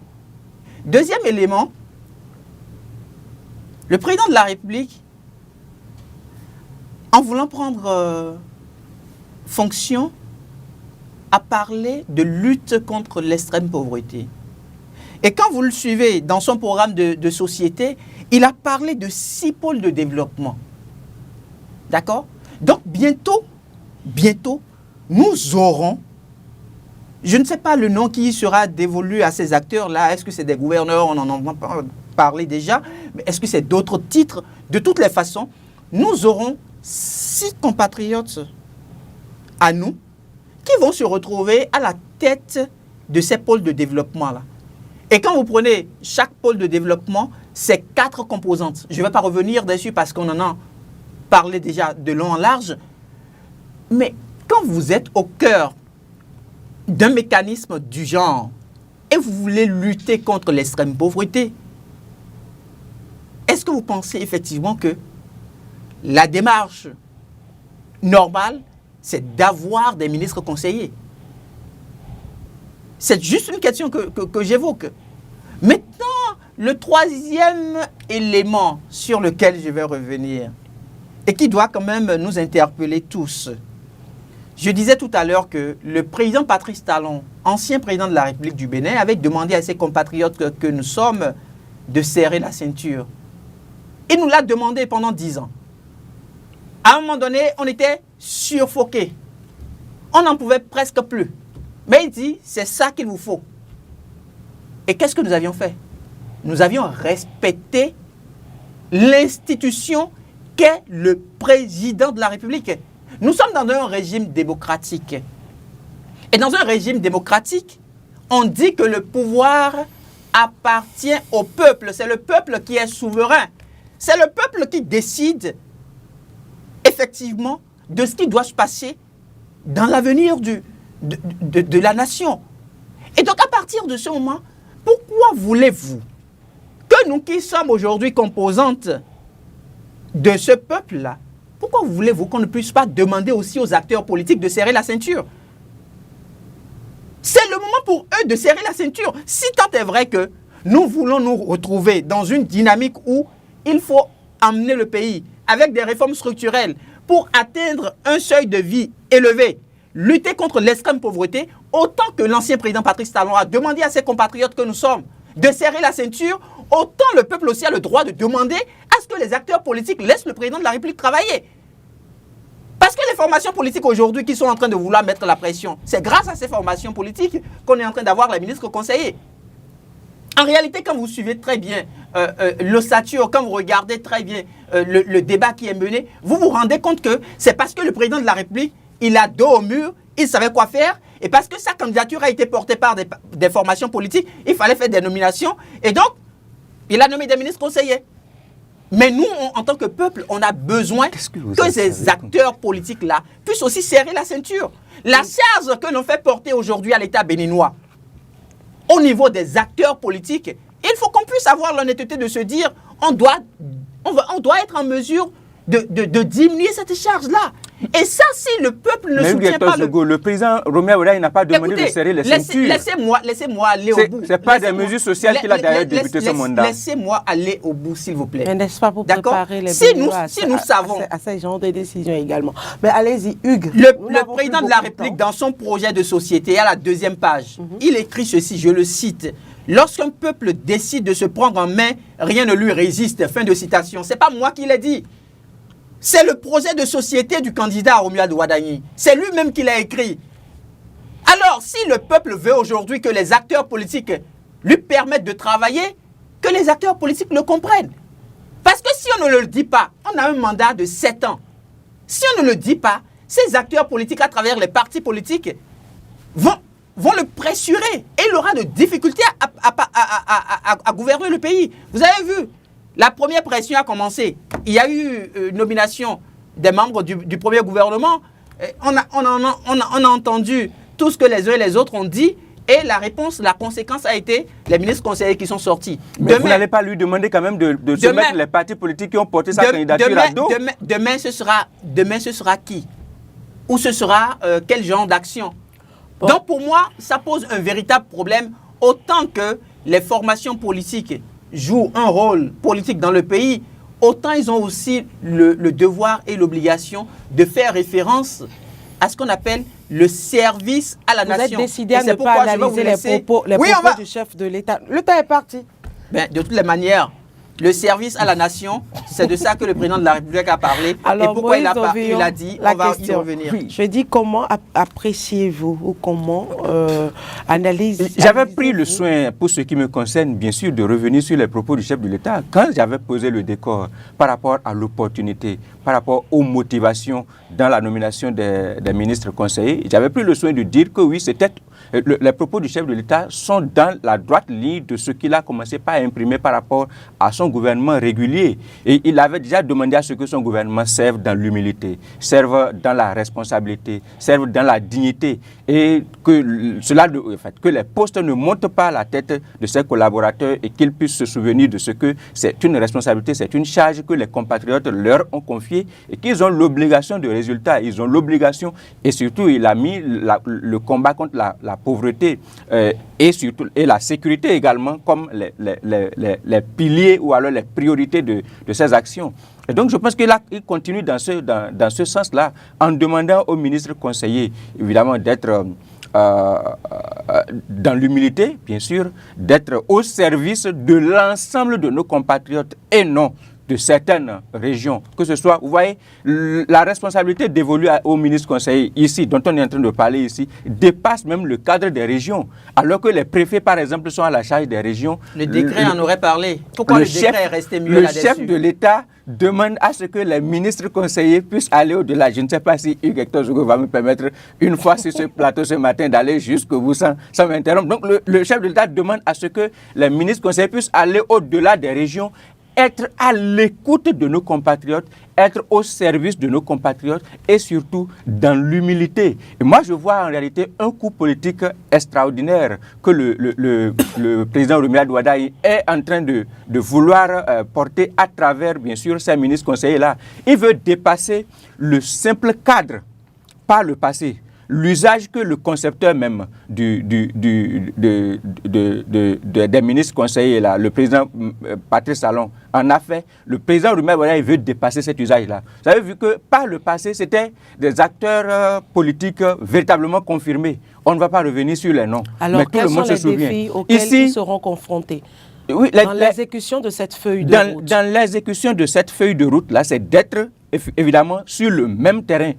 Deuxième élément, le président de la République, en voulant prendre fonction, a parlé de lutte contre l'extrême pauvreté. Et quand vous le suivez dans son programme de société, il a parlé de 6 pôles de développement. D'accord? Donc bientôt, nous aurons, je ne sais pas le nom qui sera dévolu à ces acteurs-là. Est-ce que c'est des gouverneurs? On en a parlé déjà. Mais est-ce que c'est d'autres titres? De toutes les façons, nous aurons 6 compatriotes à nous qui vont se retrouver à la tête de ces pôles de développement-là. Et quand vous prenez chaque pôle de développement, c'est 4 composantes. Je ne vais pas revenir dessus parce qu'on en a parlé déjà de long en large. Mais quand vous êtes au cœur d'un mécanisme du genre et vous voulez lutter contre l'extrême pauvreté, est-ce que vous pensez effectivement que la démarche normale, c'est d'avoir des ministres conseillers? C'est juste une question que j'évoque. Maintenant, le 3e élément sur lequel je vais revenir et qui doit quand même nous interpeller tous. Je disais tout à l'heure que le président Patrice Talon, ancien président de la République du Bénin, avait demandé à ses compatriotes que nous sommes de serrer la ceinture. Il nous l'a demandé pendant 10 ans. À un moment donné, on était suffoqués. On n'en pouvait presque plus. Mais il dit, c'est ça qu'il vous faut. Et qu'est-ce que nous avions fait? Nous avions respecté l'institution qu'est le président de la République. Nous sommes dans un régime démocratique. Et dans un régime démocratique, on dit que le pouvoir appartient au peuple. C'est le peuple qui est souverain. C'est le peuple qui décide effectivement de ce qui doit se passer dans l'avenir de la nation. Et donc à partir de ce moment, pourquoi voulez-vous que nous qui sommes aujourd'hui composantes de ce peuple-là, pourquoi voulez-vous qu'on ne puisse pas demander aussi aux acteurs politiques de serrer la ceinture? C'est le moment pour eux de serrer la ceinture. Si tant est vrai que nous voulons nous retrouver dans une dynamique où il faut amener le pays avec des réformes structurelles pour atteindre un seuil de vie élevé, lutter contre l'extrême pauvreté, autant que l'ancien président Patrice Talon a demandé à ses compatriotes que nous sommes de serrer la ceinture, autant le peuple aussi a le droit de demander à ce que les acteurs politiques laissent le président de la République travailler. Parce que les formations politiques aujourd'hui qui sont en train de vouloir mettre la pression, c'est grâce à ces formations politiques qu'on est en train d'avoir les ministres conseillers. En réalité, quand vous suivez très bien l'ossature, quand vous regardez très bien le débat qui est mené, vous vous rendez compte que c'est parce que le président de la République, il a dos au mur, il savait quoi faire, et parce que sa candidature a été portée par des formations politiques, il fallait faire des nominations, et donc, il a nommé des ministres conseillers. Mais nous, en tant que peuple, on a besoin que ces acteurs politiques-là puissent aussi serrer la ceinture. La charge que l'on fait porter aujourd'hui à l'État béninois, au niveau des acteurs politiques, il faut qu'on puisse avoir l'honnêteté de se dire on doit être en mesure de diminuer cette charge-là. Et ça, si le peuple ne soutient pas le président Romuald Wadaye n'a pas demandé de serrer les ceintures. Laissez-moi aller au bout. Ce n'est pas des mesures sociales qu'il a d'ailleurs débuté ce mandat. Laissez-moi aller au bout, s'il vous plaît. Mais n'est-ce pas pour préparer les nous savons à ce genre de décisions également. Mais allez-y, Hugues. Le président de la République, dans son projet de société, à la 2e page, il écrit ceci, je le cite. Lorsqu'un peuple décide de se prendre en main, rien ne lui résiste. Fin de citation. Ce n'est pas moi qui l'ai dit. C'est le projet de société du candidat Romuald Wadaye. C'est lui-même qui l'a écrit. Alors, si le peuple veut aujourd'hui que les acteurs politiques lui permettent de travailler, que les acteurs politiques le comprennent. Parce que si on ne le dit pas, on a un mandat de 7 ans. Si on ne le dit pas, ces acteurs politiques, à travers les partis politiques, vont le pressurer. Et il aura de difficultés à gouverner le pays. Vous avez vu, la première pression a commencé. Il y a eu une nomination des membres du premier gouvernement. On a entendu tout ce que les uns et les autres ont dit. Et la réponse, la conséquence a été les ministres conseillers qui sont sortis. Mais vous n'allez pas lui demander quand même de soumettre les partis politiques qui ont porté sa candidature à dos? Demain, ce sera qui? Ou ce sera quel genre d'action? Bon. Donc pour moi, ça pose un véritable problème. Autant que les formations politiques jouent un rôle politique dans le pays, autant ils ont aussi le devoir et l'obligation de faire référence à ce qu'on appelle le service à la nation. Vous êtes décidé à ne pas analyser les propos du chef de l'État. Le temps est parti. Ben, de toutes les manières, le service à la nation, c'est de ça que le président de la République a parlé. Alors, et pourquoi Moïse, il a dit, on va y revenir. Je dis, comment appréciez-vous ou comment analysez-vous? J'avais pris le soin, pour ce qui me concerne, bien sûr, de revenir sur les propos du chef de l'État quand j'avais posé le décor par rapport à l'opportunité, par rapport aux motivations dans la nomination des ministres conseillers. J'avais pris le soin de dire que oui, c'était les propos du chef de l'État sont dans la droite ligne de ce qu'il a commencé par imprimer par rapport à son gouvernement régulier. Et il avait déjà demandé à ce que son gouvernement serve dans l'humilité, serve dans la responsabilité, serve dans la dignité et que que les postes ne montent pas à la tête de ses collaborateurs et qu'ils puissent se souvenir de ce que c'est une responsabilité, c'est une charge que les compatriotes leur ont confiée et qu'ils ont l'obligation de résultat. Ils ont l'obligation et surtout il a mis le combat contre la pauvreté et surtout et la sécurité également comme les piliers ou alors les priorités de ces actions. Et donc je pense qu'il continue dans ce sens-là en demandant aux ministres conseillers évidemment d'être dans l'humilité, bien sûr, d'être au service de l'ensemble de nos compatriotes et non de certaines régions, que ce soit, vous voyez, la responsabilité dévolue aux ministres conseillers ici, dont on est en train de parler ici, dépasse même le cadre des régions, alors que les préfets, par exemple, sont à la charge des régions. Le décret en aurait parlé. Pourquoi le décret est resté mieux là-dessus? Le chef de l'État demande à ce que les ministres conseillers puissent aller au-delà. Je ne sais pas si Hugues Zogo va me permettre, une fois sur ce plateau ce matin, d'aller jusqu'au bout sans m'interrompre. Donc le chef de l'État demande à ce que les ministres conseillers puissent aller au-delà des régions, être à l'écoute de nos compatriotes, être au service de nos compatriotes et surtout dans l'humilité. Et moi, je vois en réalité un coup politique extraordinaire que le président Romuald Wadaye est en train de vouloir porter à travers, bien sûr, ces ministres conseillers-là. Il veut dépasser le simple cadre par le passé. L'usage que le concepteur même des ministres conseillers, là, le président Patrice Talon, en a fait, le président Romuald Wadaye veut dépasser cet usage-là. Vous avez vu que par le passé, c'était des acteurs politiques véritablement confirmés. On ne va pas revenir sur les noms. Alors, mais tout le monde se souvient. Quels sont les défis auxquels ils seront confrontés oui, dans l'exécution de cette feuille de route? Dans l'exécution de cette feuille de route-là, c'est d'être évidemment sur le même terrain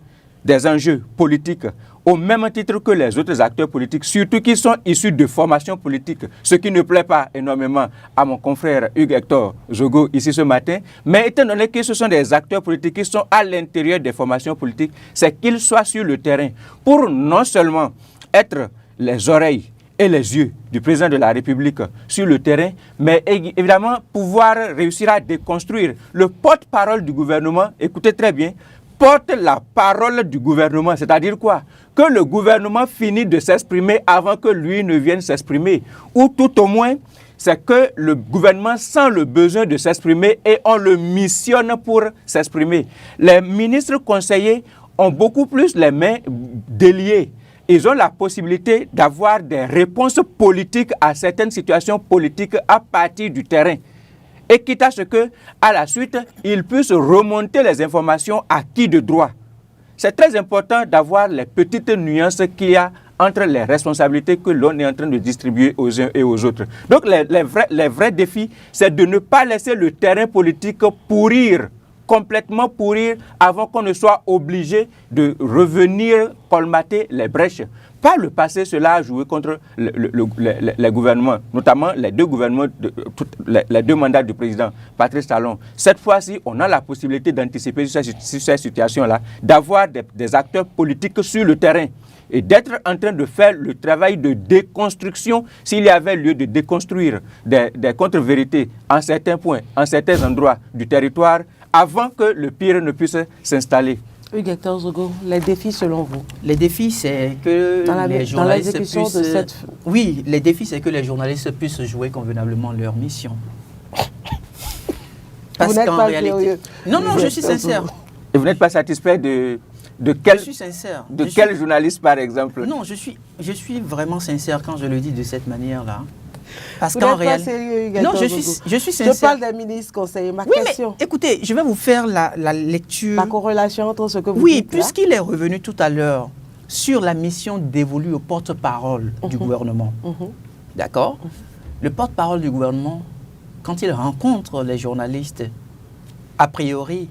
des enjeux politiques, au même titre que les autres acteurs politiques, surtout qui sont issus de formations politiques, ce qui ne plaît pas énormément à mon confrère Hugues Zogo ici ce matin, mais étant donné que ce sont des acteurs politiques qui sont à l'intérieur des formations politiques, c'est qu'ils soient sur le terrain pour non seulement être les oreilles et les yeux du président de la République sur le terrain, mais évidemment pouvoir réussir à déconstruire le porte-parole du gouvernement, écoutez très bien, porte la parole du gouvernement, c'est-à-dire quoi? Que le gouvernement finit de s'exprimer avant que lui ne vienne s'exprimer. Ou tout au moins, c'est que le gouvernement sent le besoin de s'exprimer et on le missionne pour s'exprimer. Les ministres conseillers ont beaucoup plus les mains déliées. Ils ont la possibilité d'avoir des réponses politiques à certaines situations politiques à partir du terrain. Et quitte à ce que, à la suite, ils puissent remonter les informations à qui de droit. C'est très important d'avoir les petites nuances qu'il y a entre les responsabilités que l'on est en train de distribuer aux uns et aux autres. Donc les vrais défis, c'est de ne pas laisser le terrain politique pourrir, complètement pourrir, avant qu'on ne soit obligé de revenir colmater les brèches. Par le passé, cela a joué contre les gouvernements, notamment les deux gouvernements, les deux mandats du président Patrice Talon. Cette fois-ci, on a la possibilité d'anticiper sur cette situation-là, d'avoir des acteurs politiques sur le terrain et d'être en train de faire le travail de déconstruction, s'il y avait lieu de déconstruire des contre-vérités en certains points, en certains endroits du territoire, avant que le pire ne puisse s'installer. Hugues Hector Zogo, les défis selon vous? Les défis, c'est que les journalistes puissent... Oui, les défis, c'est que les journalistes puissent jouer convenablement leur mission. Parce vous n'êtes pas réalité... Non, je suis sincère. Et vous n'êtes pas satisfait de quel... Je suis sincère. Quel journaliste, par exemple? Non, je suis vraiment sincère quand je le dis de cette manière-là. Parce qu'en réalité... Non, je suis sincère. Je parle des ministres conseillers, ma question. Mais écoutez, je vais vous faire la lecture... La corrélation entre ce que vous dites. Oui, puisqu'il est revenu tout à l'heure sur la mission dévolue au porte-parole du gouvernement. D'accord? Le porte-parole du gouvernement, quand il rencontre les journalistes, a priori,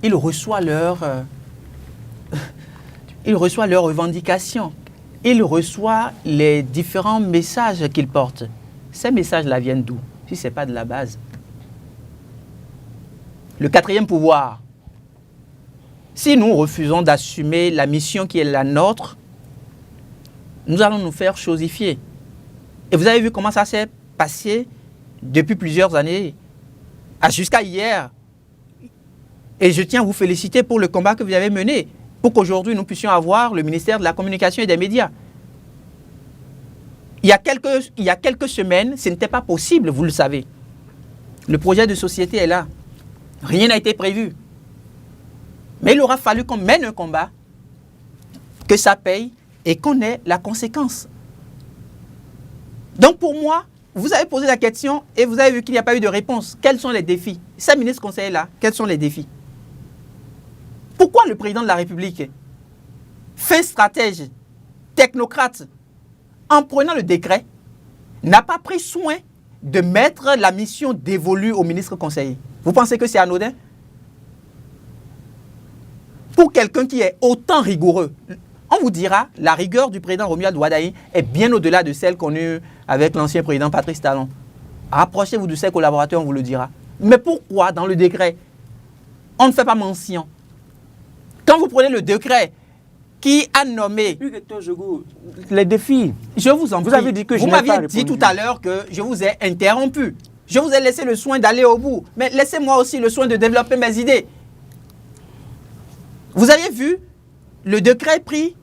il reçoit leurs revendications. Il reçoit les différents messages qu'il porte. Ces messages-là viennent d'où? Si ce n'est pas de la base. Le quatrième pouvoir. Si nous refusons d'assumer la mission qui est la nôtre, nous allons nous faire chosifier. Et vous avez vu comment ça s'est passé depuis plusieurs années, jusqu'à hier. Et je tiens à vous féliciter pour le combat que vous avez mené, pour qu'aujourd'hui nous puissions avoir le ministère de la Communication et des Médias. Il y a quelques semaines, ce n'était pas possible, vous le savez. Le projet de société est là. Rien n'a été prévu. Mais il aura fallu qu'on mène un combat, que ça paye et qu'on ait la conséquence. Donc pour moi, vous avez posé la question et vous avez vu qu'il n'y a pas eu de réponse. Quels sont les défis? Ces ministres conseillers là, quels sont les défis? Pourquoi le président de la République, fin stratège, technocrate, en prenant le décret, n'a pas pris soin de mettre la mission dévolue au ministre conseiller? Vous pensez que c'est anodin? Pour quelqu'un qui est autant rigoureux, on vous dira, la rigueur du président Romuald Wadaye est bien au-delà de celle qu'on a eue avec l'ancien président Patrice Talon. Rapprochez-vous de ses collaborateurs, on vous le dira. Mais pourquoi, dans le décret, on ne fait pas mention? Quand vous prenez le décret qui a nommé... Les défis. Je vous en prie. Vous avez dit que vous m'aviez dit tout à l'heure que je vous ai interrompu. Je vous ai laissé le soin d'aller au bout. Mais laissez-moi aussi le soin de développer mes idées. Vous avez vu le décret pris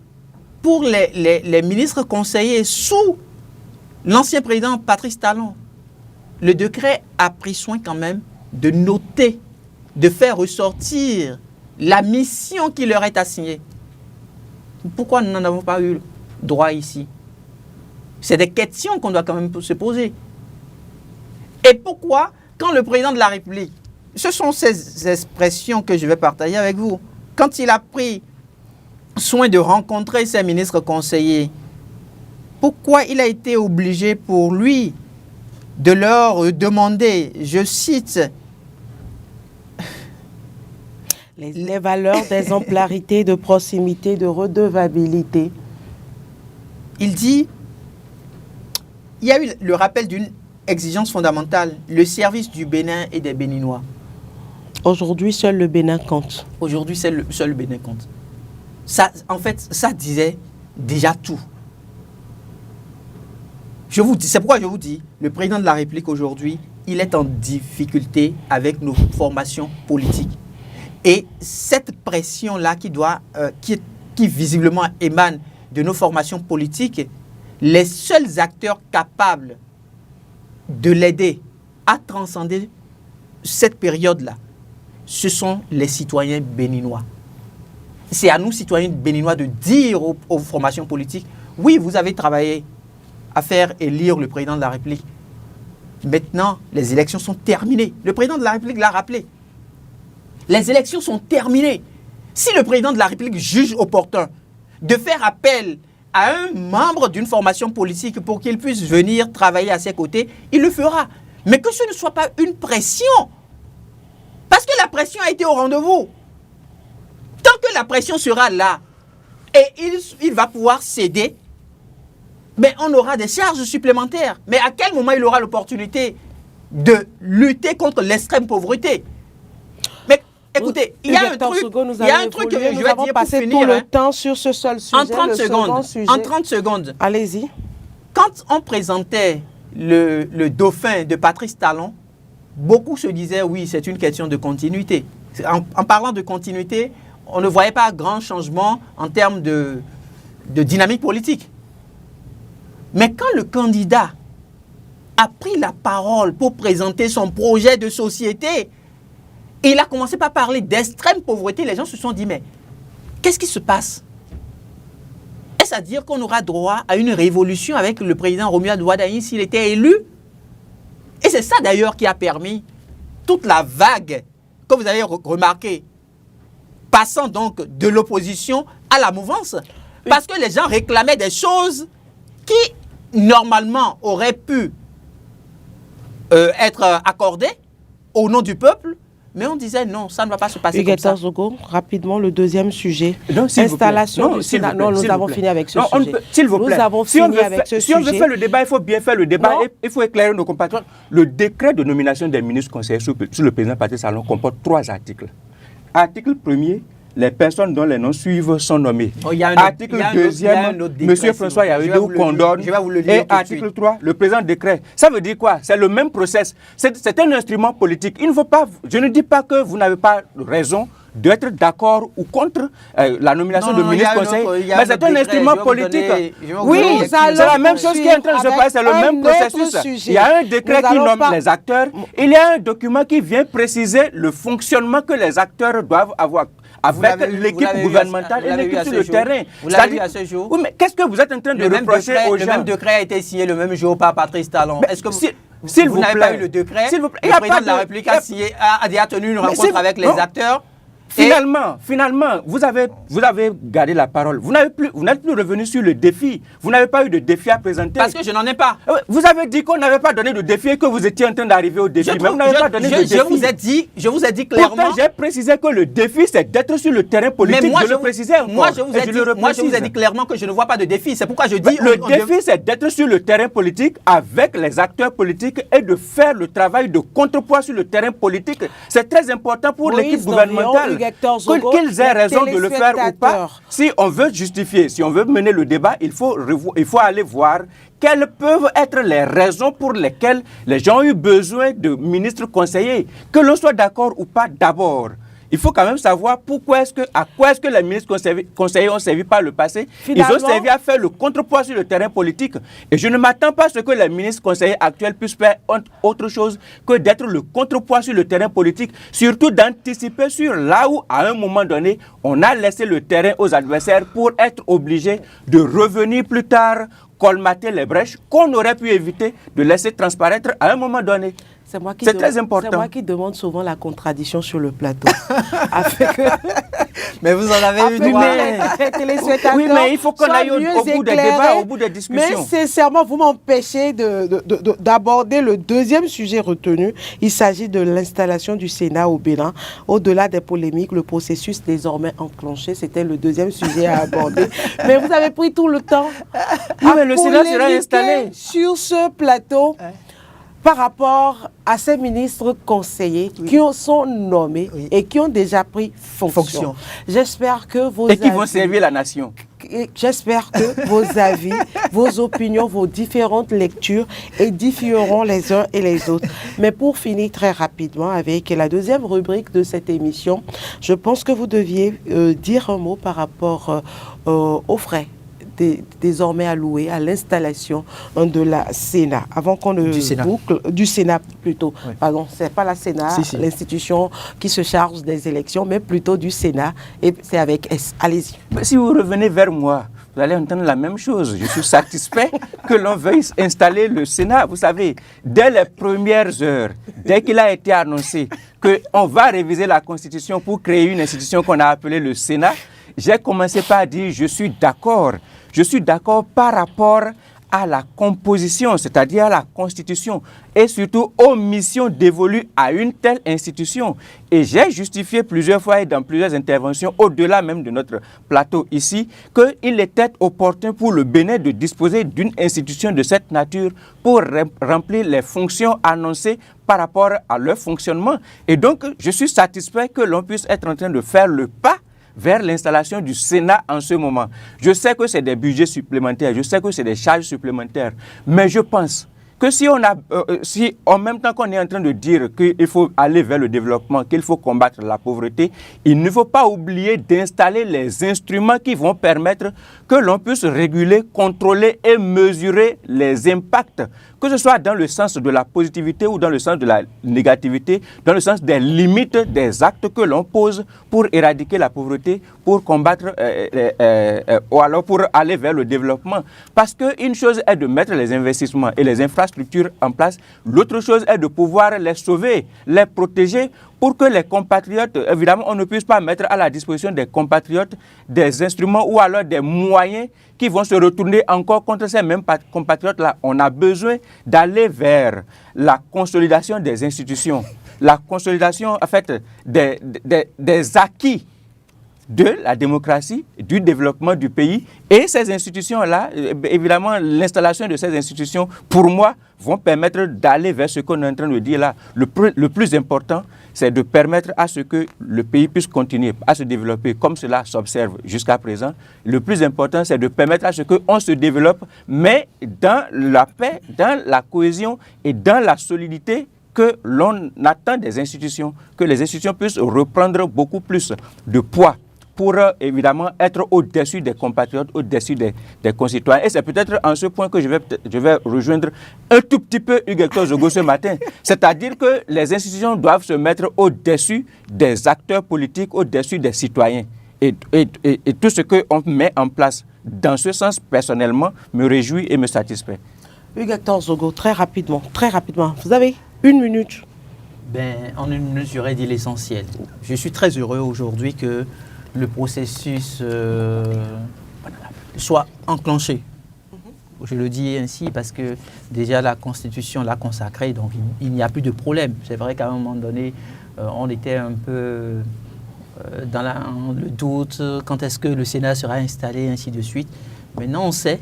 pour les ministres conseillers sous l'ancien président Patrice Talon. Le décret a pris soin quand même de noter, de faire ressortir la mission qui leur est assignée. Pourquoi nous n'en avons pas eu droit ici? C'est des questions qu'on doit quand même se poser. Et pourquoi, quand le président de la République, ce sont ces expressions que je vais partager avec vous, quand il a pris soin de rencontrer ses ministres conseillers, pourquoi il a été obligé pour lui de leur demander, je cite, les valeurs d'exemplarité, de proximité, de redevabilité? Il dit, il y a eu le rappel d'une exigence fondamentale, le service du Bénin et des Béninois. Aujourd'hui, seul le Bénin compte. Aujourd'hui, seul le Bénin compte. Ça, en fait, ça disait déjà tout. C'est pourquoi je vous dis, le président de la République aujourd'hui, il est en difficulté avec nos formations politiques. Et cette pression-là qui visiblement émane de nos formations politiques, les seuls acteurs capables de l'aider à transcender cette période-là, ce sont les citoyens béninois. c'est à nous, citoyens béninois, de dire aux formations politiques, oui, vous avez travaillé à faire élire le président de la République. Maintenant, les élections sont terminées. Le président de la République l'a rappelé. Les élections sont terminées. Si le président de la République juge opportun de faire appel à un membre d'une formation politique pour qu'il puisse venir travailler à ses côtés, il le fera. Mais que ce ne soit pas une pression. Parce que la pression a été au rendez-vous. Tant que la pression sera là et il va pouvoir céder, mais on aura des charges supplémentaires. Mais à quel moment il aura l'opportunité de lutter contre l'extrême pauvreté? Mais écoutez, il y a un truc que je vais dire pour finir. Tout le temps sur ce seul sujet. En 30 secondes. Allez-y. Quand on présentait le dauphin de Patrice Talon, beaucoup se disaient oui, c'est une question de continuité. En parlant de continuité, on ne voyait pas grand changement en termes de dynamique politique. Mais quand le candidat a pris la parole pour présenter son projet de société, et il a commencé par parler d'extrême pauvreté, les gens se sont dit, mais qu'est-ce qui se passe? Est-ce à dire qu'on aura droit à une révolution avec le président Romuald Wadaï s'il était élu? Et c'est ça d'ailleurs qui a permis toute la vague que vous avez remarqué, passant donc de l'opposition à la mouvance. Parce que les gens réclamaient des choses qui, normalement, auraient pu être accordées au nom du peuple, mais on disait non, ça ne va pas se passer comme ça. Zogo, rapidement, le deuxième sujet. Non, installation du Sénat. Non, nous avons fini avec ce sujet. S'il vous plaît. Nous avons fini avec ce sujet. Si on veut faire le débat, il faut bien faire le débat. Il faut éclairer nos compatriotes. Le décret de nomination des ministres conseillers sur le président Patrice Talon comporte 3 articles. Article 1er, les personnes dont les noms suivent sont nommés. Article 2e, M. François Yaoudou condamne. Et article 3, le présent décret. Ça veut dire quoi? C'est le même process. C'est un instrument politique. Il ne faut pas, je ne dis pas que vous n'avez pas raison d'être d'accord ou contre la nomination de ministre conseiller, mais c'est un instrument politique. Oui, c'est la même chose qui est en train de se passer, c'est le même processus. Il y a un décret qui nomme les acteurs, il y a un document qui vient préciser le fonctionnement que les acteurs doivent avoir avec l'équipe gouvernementale et l'équipe sur le terrain. Vous l'avez vu à ce jour? Oui, mais qu'est-ce que vous êtes en train de reprocher aux gens? Le même décret a été signé le même jour par Patrice Talon. Est-ce que vous n'avez pas eu le décret? Le président de la République a tenu une rencontre avec les acteurs. Finalement, vous avez gardé la parole. Vous n'êtes plus revenu sur le défi. Vous n'avez pas eu de défi à présenter. Parce que je n'en ai pas. Vous avez dit qu'on n'avait pas donné de défi et que vous étiez en train d'arriver au défi. Mais vous n'avez pas donné de défi. Je vous ai dit clairement. Pourtant, j'ai précisé que le défi, c'est d'être sur le terrain politique. Moi, je le précisais encore. Moi, je vous ai dit clairement que je ne vois pas de défi. C'est pourquoi je dis... Le défi, c'est d'être sur le terrain politique avec les acteurs politiques et de faire le travail de contrepoids sur le terrain politique. C'est très important pour l'équipe gouvernementale. Qu'ils aient raison de le faire ou pas. Si on veut justifier, si on veut mener le débat, il faut aller voir quelles peuvent être les raisons pour lesquelles les gens ont eu besoin de ministres conseillers. Que l'on soit d'accord ou pas d'abord. Il faut quand même savoir à quoi est-ce que les ministres conseillers ont servi par le passé. Finalement, ils ont servi à faire le contrepoids sur le terrain politique. Et je ne m'attends pas à ce que les ministres conseillers actuels puissent faire autre chose que d'être le contrepoids sur le terrain politique. Surtout d'anticiper sur là où, à un moment donné, on a laissé le terrain aux adversaires pour être obligé de revenir plus tard, colmater les brèches qu'on aurait pu éviter de laisser transparaître à un moment donné. C'est très important. C'est moi qui demande souvent la contradiction sur le plateau. Mais vous en avez eu droit. Oui, mais il faut qu'on aille au bout des débats, au bout des discussions. Mais sincèrement, vous m'empêchez d'aborder le deuxième sujet retenu. Il s'agit de l'installation du Sénat au Bénin. Au-delà des polémiques, le processus désormais enclenché, c'était le deuxième sujet à aborder. Mais vous avez pris tout le temps mais le Sénat sera installé sur ce plateau. Par rapport à ces ministres conseillers qui sont nommés et qui ont déjà pris fonction. J'espère que vos avis... Et qui vont servir la nation. J'espère que vos avis, vos opinions, vos différentes lectures édifieront les uns et les autres. Mais pour finir très rapidement avec la deuxième rubrique de cette émission, je pense que vous deviez dire un mot par rapport aux frais désormais alloué à l'installation de la Sénat. Avant qu'on ne boucle, du Sénat plutôt, oui. Pardon, c'est pas la Sénat, si. L'institution qui se charge des élections, mais plutôt du Sénat, et c'est avec S. Allez-y. Si vous revenez vers moi, vous allez entendre la même chose. Je suis satisfait que l'on veuille installer le Sénat. Vous savez, dès les premières heures, dès qu'il a été annoncé qu'on va réviser la Constitution pour créer une institution qu'on a appelée le Sénat, j'ai commencé par dire je suis d'accord. Je suis d'accord par rapport à la composition, c'est-à-dire à la Constitution, et surtout aux missions dévolues à une telle institution. Et j'ai justifié plusieurs fois et dans plusieurs interventions, au-delà même de notre plateau ici, qu'il était opportun pour le Bénin de disposer d'une institution de cette nature pour remplir les fonctions annoncées par rapport à leur fonctionnement. Et donc, je suis satisfait que l'on puisse être en train de faire le pas vers l'installation du Sénat en ce moment. Je sais que c'est des budgets supplémentaires, je sais que c'est des charges supplémentaires, mais je pense que si en même temps qu'on est en train de dire qu'il faut aller vers le développement, qu'il faut combattre la pauvreté, il ne faut pas oublier d'installer les instruments qui vont permettre que l'on puisse réguler, contrôler et mesurer les impacts, que ce soit dans le sens de la positivité ou dans le sens de la négativité, dans le sens des limites des actes que l'on pose pour éradiquer la pauvreté, pour combattre ou alors pour aller vers le développement. Parce qu'une chose est de mettre les investissements et les infrastructures en place, l'autre chose est de pouvoir les sauver, les protéger pour que les compatriotes, évidemment, on ne puisse pas mettre à la disposition des compatriotes des instruments ou alors des moyens qui vont se retourner encore contre ces mêmes compatriotes-là. On a besoin d'aller vers la consolidation des institutions, la consolidation, en fait, des acquis de la démocratie, du développement du pays. Et ces institutions-là, évidemment, l'installation de ces institutions, pour moi, vont permettre d'aller vers ce qu'on est en train de dire là. Le plus important, c'est de permettre à ce que le pays puisse continuer à se développer comme cela s'observe jusqu'à présent. Le plus important, c'est de permettre à ce qu'on se développe, mais dans la paix, dans la cohésion et dans la solidité que l'on attend des institutions, que les institutions puissent reprendre beaucoup plus de poids pour évidemment être au-dessus des compatriotes, au-dessus des concitoyens. Et c'est peut-être en ce point que je vais rejoindre un tout petit peu Hugues Hector Zogo ce matin. C'est-à-dire que les institutions doivent se mettre au-dessus des acteurs politiques, au-dessus des citoyens. Et tout ce qu'on met en place dans ce sens, personnellement, me réjouit et me satisfait. Hugues Hector Zogo, très rapidement. Vous avez 1 minute. En 1 minute, j'aurais dit l'essentiel. Je suis très heureux aujourd'hui que le processus soit enclenché. Je le dis ainsi parce que déjà la Constitution l'a consacré, donc il n'y a plus de problème. C'est vrai qu'à un moment donné, on était un peu dans le doute, quand est-ce que le Sénat sera installé, ainsi de suite. Maintenant, on sait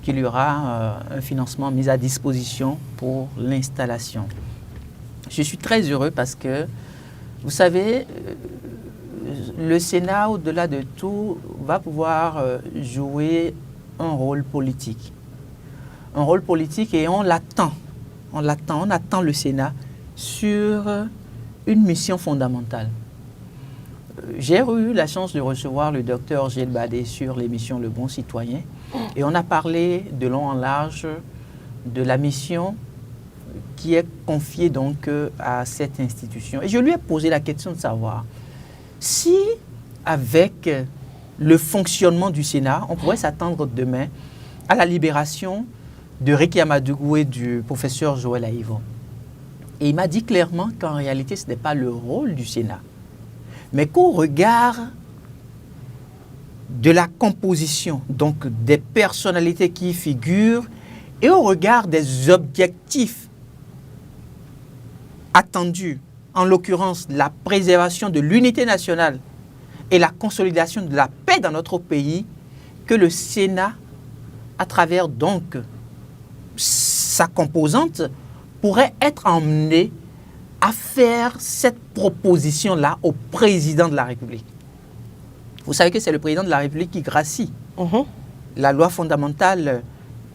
qu'il y aura un financement mis à disposition pour l'installation. Je suis très heureux parce que, vous savez, le Sénat, au-delà de tout, va pouvoir jouer un rôle politique. Un rôle politique et on l'attend. On attend le Sénat sur une mission fondamentale. J'ai eu la chance de recevoir le docteur Gilles Badé sur l'émission Le Bon Citoyen et on a parlé de long en large de la mission qui est confiée donc à cette institution. Et je lui ai posé la question de savoir si, avec le fonctionnement du Sénat, on pourrait s'attendre demain à la libération de Réki Amadougou et du professeur Joël Aïvo. Et il m'a dit clairement qu'en réalité, ce n'est pas le rôle du Sénat, mais qu'au regard de la composition, donc des personnalités qui y figurent, et au regard des objectifs attendus, en l'occurrence la préservation de l'unité nationale et la consolidation de la paix dans notre pays, que le Sénat, à travers donc sa composante, pourrait être emmené à faire cette proposition-là au président de la République. Vous savez que c'est le président de la République qui gracie. La loi fondamentale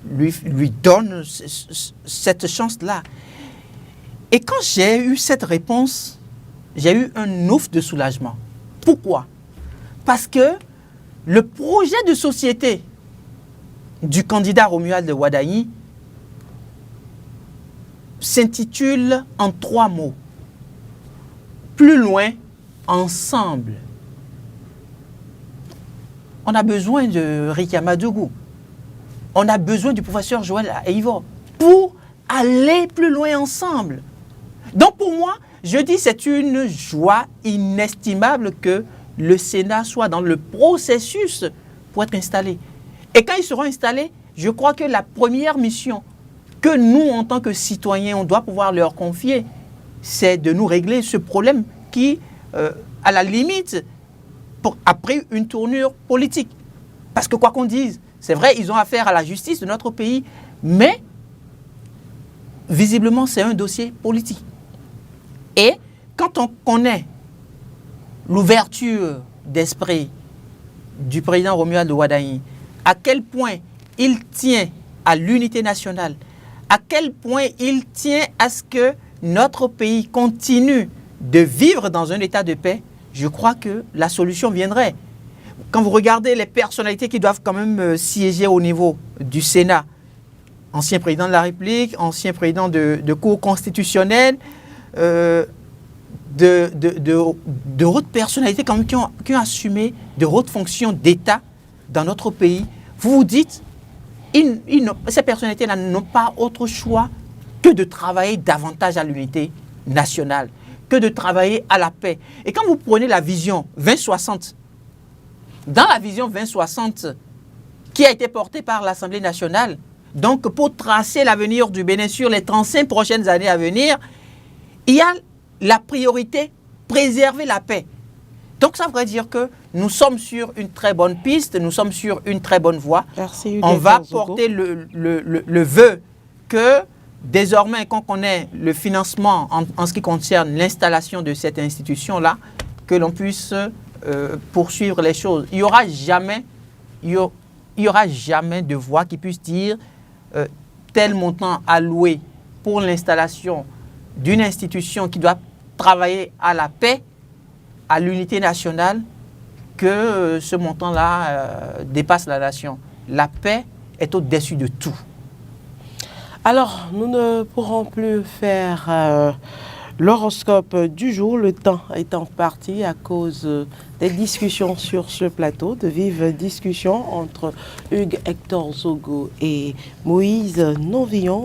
lui donne cette chance-là. Et quand j'ai eu cette réponse, j'ai eu un ouf de soulagement. Pourquoi? Parce que le projet de société du candidat Romuald Wadayi s'intitule en 3 mots. Plus loin, ensemble. On a besoin de Ricky Amadougou. On a besoin du professeur Joël Aïvo pour aller plus loin ensemble. Donc pour moi, je dis c'est une joie inestimable que le Sénat soit dans le processus pour être installé. Et quand ils seront installés, je crois que la première mission que nous, en tant que citoyens, on doit pouvoir leur confier, c'est de nous régler ce problème qui, à la limite, a pris une tournure politique. Parce que quoi qu'on dise, c'est vrai, ils ont affaire à la justice de notre pays, mais visiblement, c'est un dossier politique. Et quand on connaît l'ouverture d'esprit du président Romuald Wadayi, à quel point il tient à l'unité nationale, à quel point il tient à ce que notre pays continue de vivre dans un état de paix, je crois que la solution viendrait. Quand vous regardez les personnalités qui doivent quand même siéger au niveau du Sénat, ancien président de la République, ancien président de Cour constitutionnelle, de hautes personnalités quand même qui ont assumé de hautes fonctions d'État dans notre pays, vous vous dites, ces personnalités-là n'ont pas autre choix que de travailler davantage à l'unité nationale, que de travailler à la paix. Et quand vous prenez la vision 2060, dans la vision 2060 qui a été portée par l'Assemblée nationale, donc pour tracer l'avenir du Bénin sur les 35 prochaines années à venir, il y a la priorité, préserver la paix. Donc ça voudrait dire que nous sommes sur une très bonne piste, nous sommes sur une très bonne voie. Merci, on va porter le vœu que désormais, quand on ait le financement en ce qui concerne l'installation de cette institution-là, que l'on puisse poursuivre les choses. Il n'y aura jamais de voix qui puisse dire tel montant alloué pour l'installation d'une institution qui doit travailler à la paix, à l'unité nationale, que ce montant-là dépasse la nation. La paix est au-dessus de tout. Alors, nous ne pourrons plus faire l'horoscope du jour, le temps étant parti à cause des discussions sur ce plateau, de vives discussions entre Hugues Hector Zogo et Moïse Novillon.